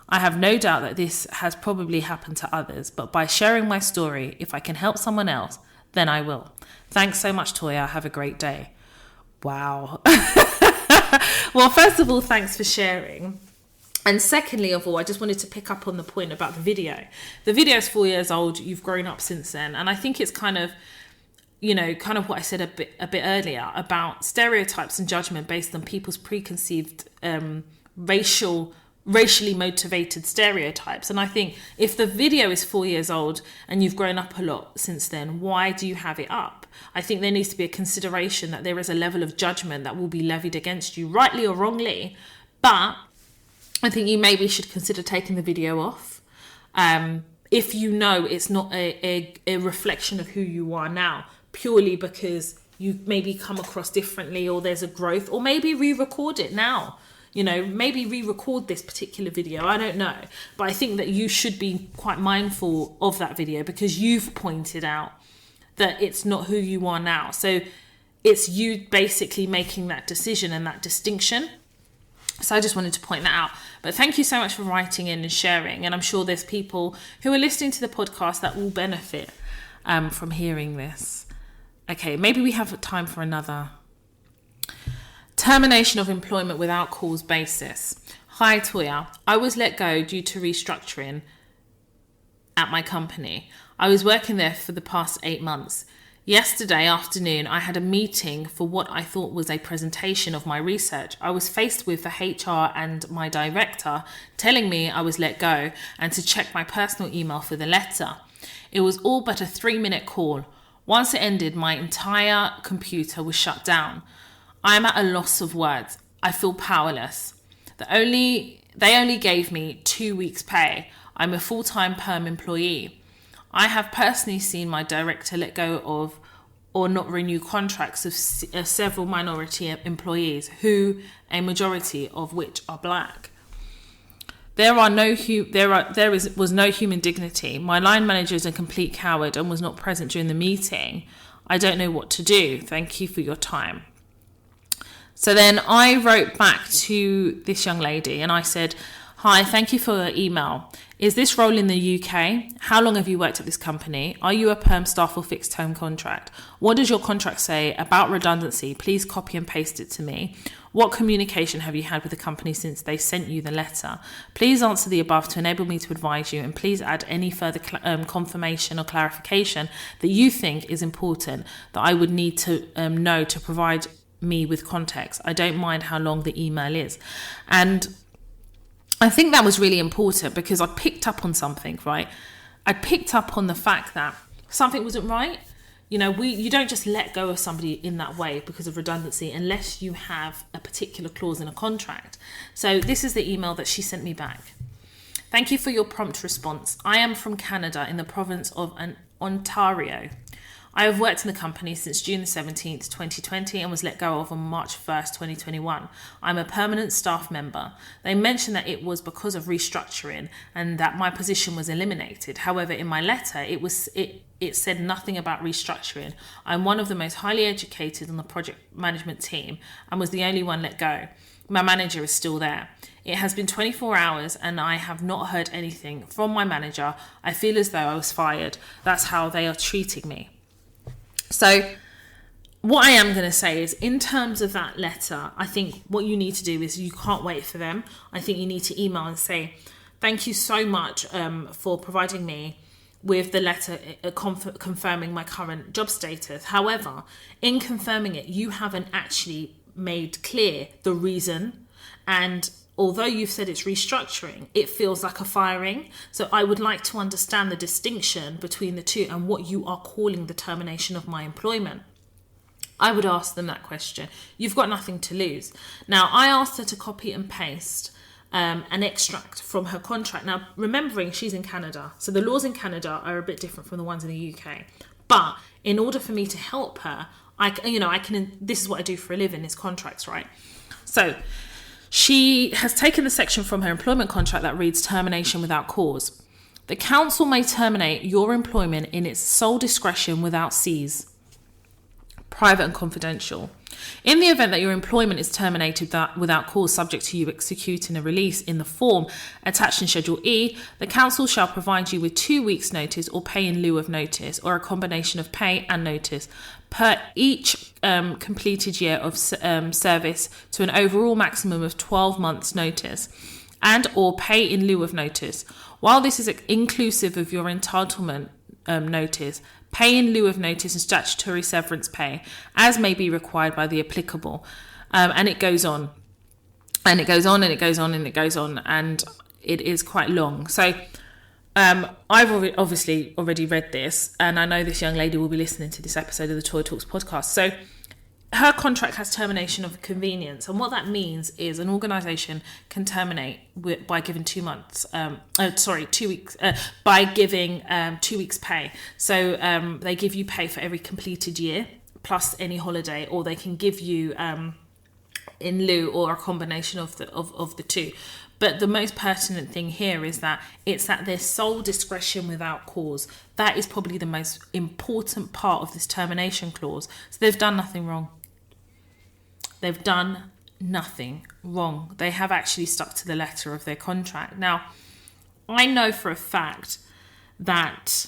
I have no doubt that this has probably happened to others, but by sharing my story, if I can help someone else, then I will. Thanks so much, Toya. Have a great day. Wow. Well, first of all, thanks for sharing. And secondly of all, I just wanted to pick up on the point about the video. The video is 4 years old. You've grown up since then. And I think it's kind of what I said a bit earlier about stereotypes and judgment based on people's preconceived racially motivated stereotypes. And I think if the video is 4 years old and you've grown up a lot since then, why do you have it up? I think there needs to be a consideration that there is a level of judgment that will be levied against you, rightly or wrongly. But I think you maybe should consider taking the video off. If you know it's not a reflection of who you are now, purely because you maybe come across differently or there's a growth, or maybe re-record it now. Maybe re-record this particular video. I don't know. But I think that you should be quite mindful of that video because you've pointed out that it's not who you are now. So it's you basically making that decision and that distinction. So I just wanted to point that out. But thank you so much for writing in and sharing. And I'm sure there's people who are listening to the podcast that will benefit from hearing this. Okay, maybe we have time for another. Termination of employment without cause basis. Hi, Toya. I was let go due to restructuring at my company. I was working there for the past 8 months. Yesterday afternoon, I had a meeting for what I thought was a presentation of my research. I was faced with the HR and my director telling me I was let go and to check my personal email for the letter. It was all but a 3-minute call. Once it ended, my entire computer was shut down. I am at a loss of words. I feel powerless. They only gave me 2 weeks' pay. I'm a full-time perm employee. I have personally seen my director let go of or not renew contracts of several minority employees, who a majority of which are black. There was no human dignity. My line manager is a complete coward and was not present during the meeting. I don't know what to do. Thank you for your time. So then I wrote back to this young lady and I said, hi, thank you for your email. Is this role in the UK? How long have you worked at this company? Are you a perm staff or fixed term contract? What does your contract say about redundancy? Please copy and paste it to me. What communication have you had with the company since they sent you the letter? Please answer the above to enable me to advise you, and please add any further confirmation or clarification that you think is important that I would need to know to provide me with context. I don't mind how long the email is. And I think that was really important because I picked up on something, right? I picked up on the fact that something wasn't right. You don't just let go of somebody in that way because of redundancy unless you have a particular clause in a contract. So this is the email that she sent me back. Thank you for your prompt response. I am from Canada in the province of Ontario. I have worked in the company since June the 17th, 2020 and was let go of on March 1st, 2021. I'm a permanent staff member. They mentioned that it was because of restructuring and that my position was eliminated. However, in my letter, it said nothing about restructuring. I'm one of the most highly educated on the project management team and was the only one let go. My manager is still there. It has been 24 hours and I have not heard anything from my manager. I feel as though I was fired. That's how they are treating me. So what I am going to say is, in terms of that letter, I think what you need to do is you can't wait for them. I think you need to email and say, thank you so much for providing me with the letter confirming my current job status. However, in confirming it, you haven't actually made clear the reason, and although you've said it's restructuring, it feels like a firing. So I would like to understand the distinction between the two and what you are calling the termination of my employment. I would ask them that question. You've got nothing to lose. Now, I asked her to copy and paste an extract from her contract. Now, remembering she's in Canada, so the laws in Canada are a bit different from the ones in the UK. But in order for me to help her, I can. This is what I do for a living: is contracts, right? So she has taken the section from her employment contract that reads termination without cause. The council may terminate your employment in its sole discretion without cease. Private and confidential. In the event that your employment is terminated without cause, subject to you executing a release in the form attached in Schedule E, the council shall provide you with 2 weeks' notice or pay in lieu of notice, or a combination of pay and notice per each completed year of service to an overall maximum of 12 months' notice, and or pay in lieu of notice. While this is inclusive of your entitlement notice, pay in lieu of notice and statutory severance pay, as may be required by the applicable. And it goes on. And it goes on and it goes on and it goes on. And it is quite long. So I've obviously already read this. And I know this young lady will be listening to this episode of the Toy Talks podcast. So her contract has termination of convenience. And what that means is an organisation can terminate by giving 2 months, 2 weeks, by giving 2 weeks pay. So they give you pay for every completed year plus any holiday, or they can give you in lieu or a combination of the two. But the most pertinent thing here is that it's at their sole discretion without cause. That is probably the most important part of this termination clause. So they've done nothing wrong. They've done nothing wrong. They have actually stuck to the letter of their contract. Now, I know for a fact that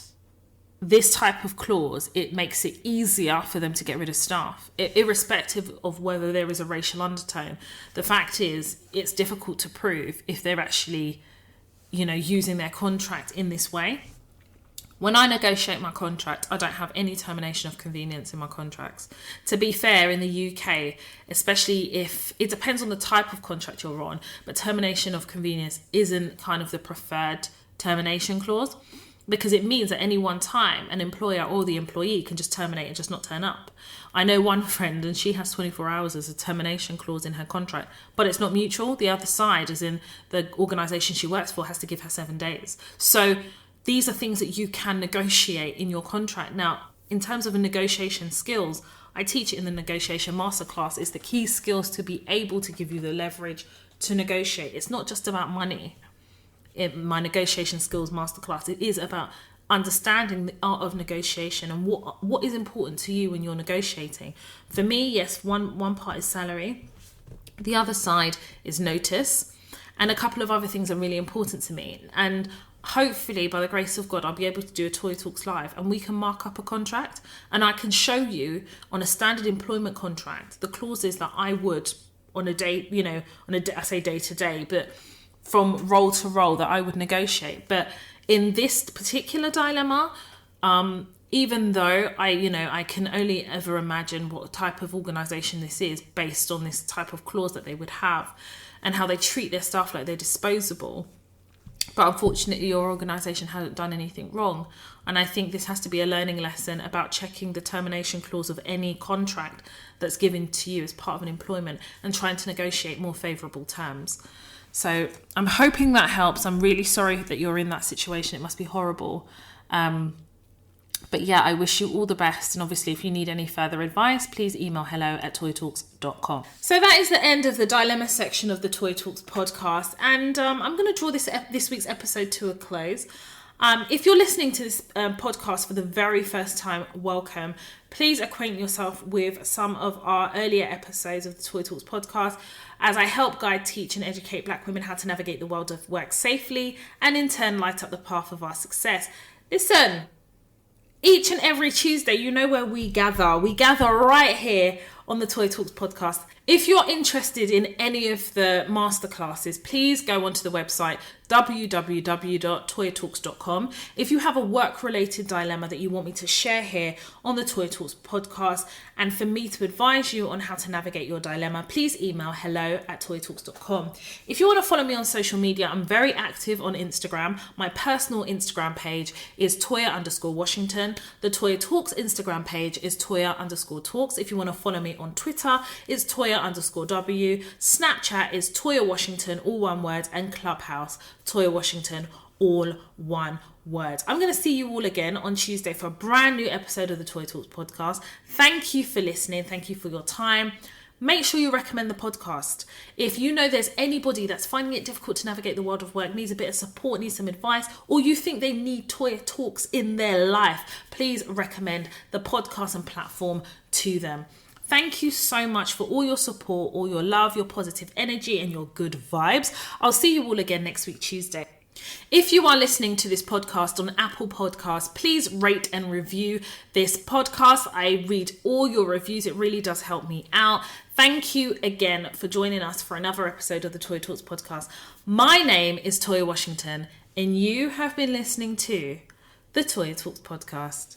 this type of clause, it makes it easier for them to get rid of staff, irrespective of whether there is a racial undertone. The fact is, it's difficult to prove if they're actually, using their contract in this way. When I negotiate my contract, I don't have any termination of convenience in my contracts. To be fair, in the UK, especially if it depends on the type of contract you're on, but termination of convenience isn't kind of the preferred termination clause, because it means at any one time an employer or the employee can just terminate and just not turn up. I know one friend, and she has 24 hours as a termination clause in her contract, but it's not mutual. The other side, as in the organisation she works for, has to give her 7 days. So these are things that you can negotiate in your contract. Now, in terms of negotiation skills, I teach it in the negotiation masterclass. It's the key skills to be able to give you the leverage to negotiate. It's not just about money. In my negotiation skills masterclass, it is about understanding the art of negotiation and what is important to you when you're negotiating. For me, yes, one part is salary. The other side is notice. And a couple of other things are really important to me. And hopefully, by the grace of God, I'll be able to do a Toy Talks live and we can mark up a contract, and I can show you on a standard employment contract the clauses that I would on a day, I say day to day, but from role to role that I would negotiate. But in this particular dilemma, even though I can only ever imagine what type of organisation this is based on this type of clause that they would have and how they treat their staff like they're disposable. But unfortunately, your organisation hasn't done anything wrong. And I think this has to be a learning lesson about checking the termination clause of any contract that's given to you as part of an employment and trying to negotiate more favourable terms. So I'm hoping that helps. I'm really sorry that you're in that situation. It must be horrible. But yeah, I wish you all the best. And obviously, if you need any further advice, please email hello@toytalks.com. So that is the end of the dilemma section of the Toy Talks podcast. And I'm going to draw this week's episode to a close. If you're listening to this podcast for the very first time, welcome. Please acquaint yourself with some of our earlier episodes of the Toy Talks podcast, as I help guide, teach and educate Black women how to navigate the world of work safely and in turn light up the path of our success. Listen, each and every Tuesday, you know where we gather. We gather right here on the Toy Talks podcast. If you're interested in any of the masterclasses, please go onto the website www.toyatalks.com. If you have a work-related dilemma that you want me to share here on the Toya Talks podcast and for me to advise you on how to navigate your dilemma, please email hello@toyatalks.com. If you want to follow me on social media, I'm very active on Instagram. My personal Instagram page is Toya_Washington. The Toya Talks Instagram page is Toya_Talks. If you want to follow me on Twitter, it's Toya_W. Snapchat is Toya Washington, all one word, and Clubhouse, Toya Washington, all one word. I'm going to see you all again on Tuesday for a brand new episode of the Toya Talks podcast. Thank you for listening. Thank you for your time. Make sure you recommend the podcast. If you know there's anybody that's finding it difficult to navigate the world of work, needs a bit of support, needs some advice, or you think they need Toya Talks in their life, please recommend the podcast and platform to them. Thank you so much for all your support, all your love, your positive energy, and your good vibes. I'll see you all again next week, Tuesday. If you are listening to this podcast on Apple Podcasts, please rate and review this podcast. I read all your reviews. It really does help me out. Thank you again for joining us for another episode of the Toya Talks podcast. My name is Toya Washington, and you have been listening to the Toya Talks podcast.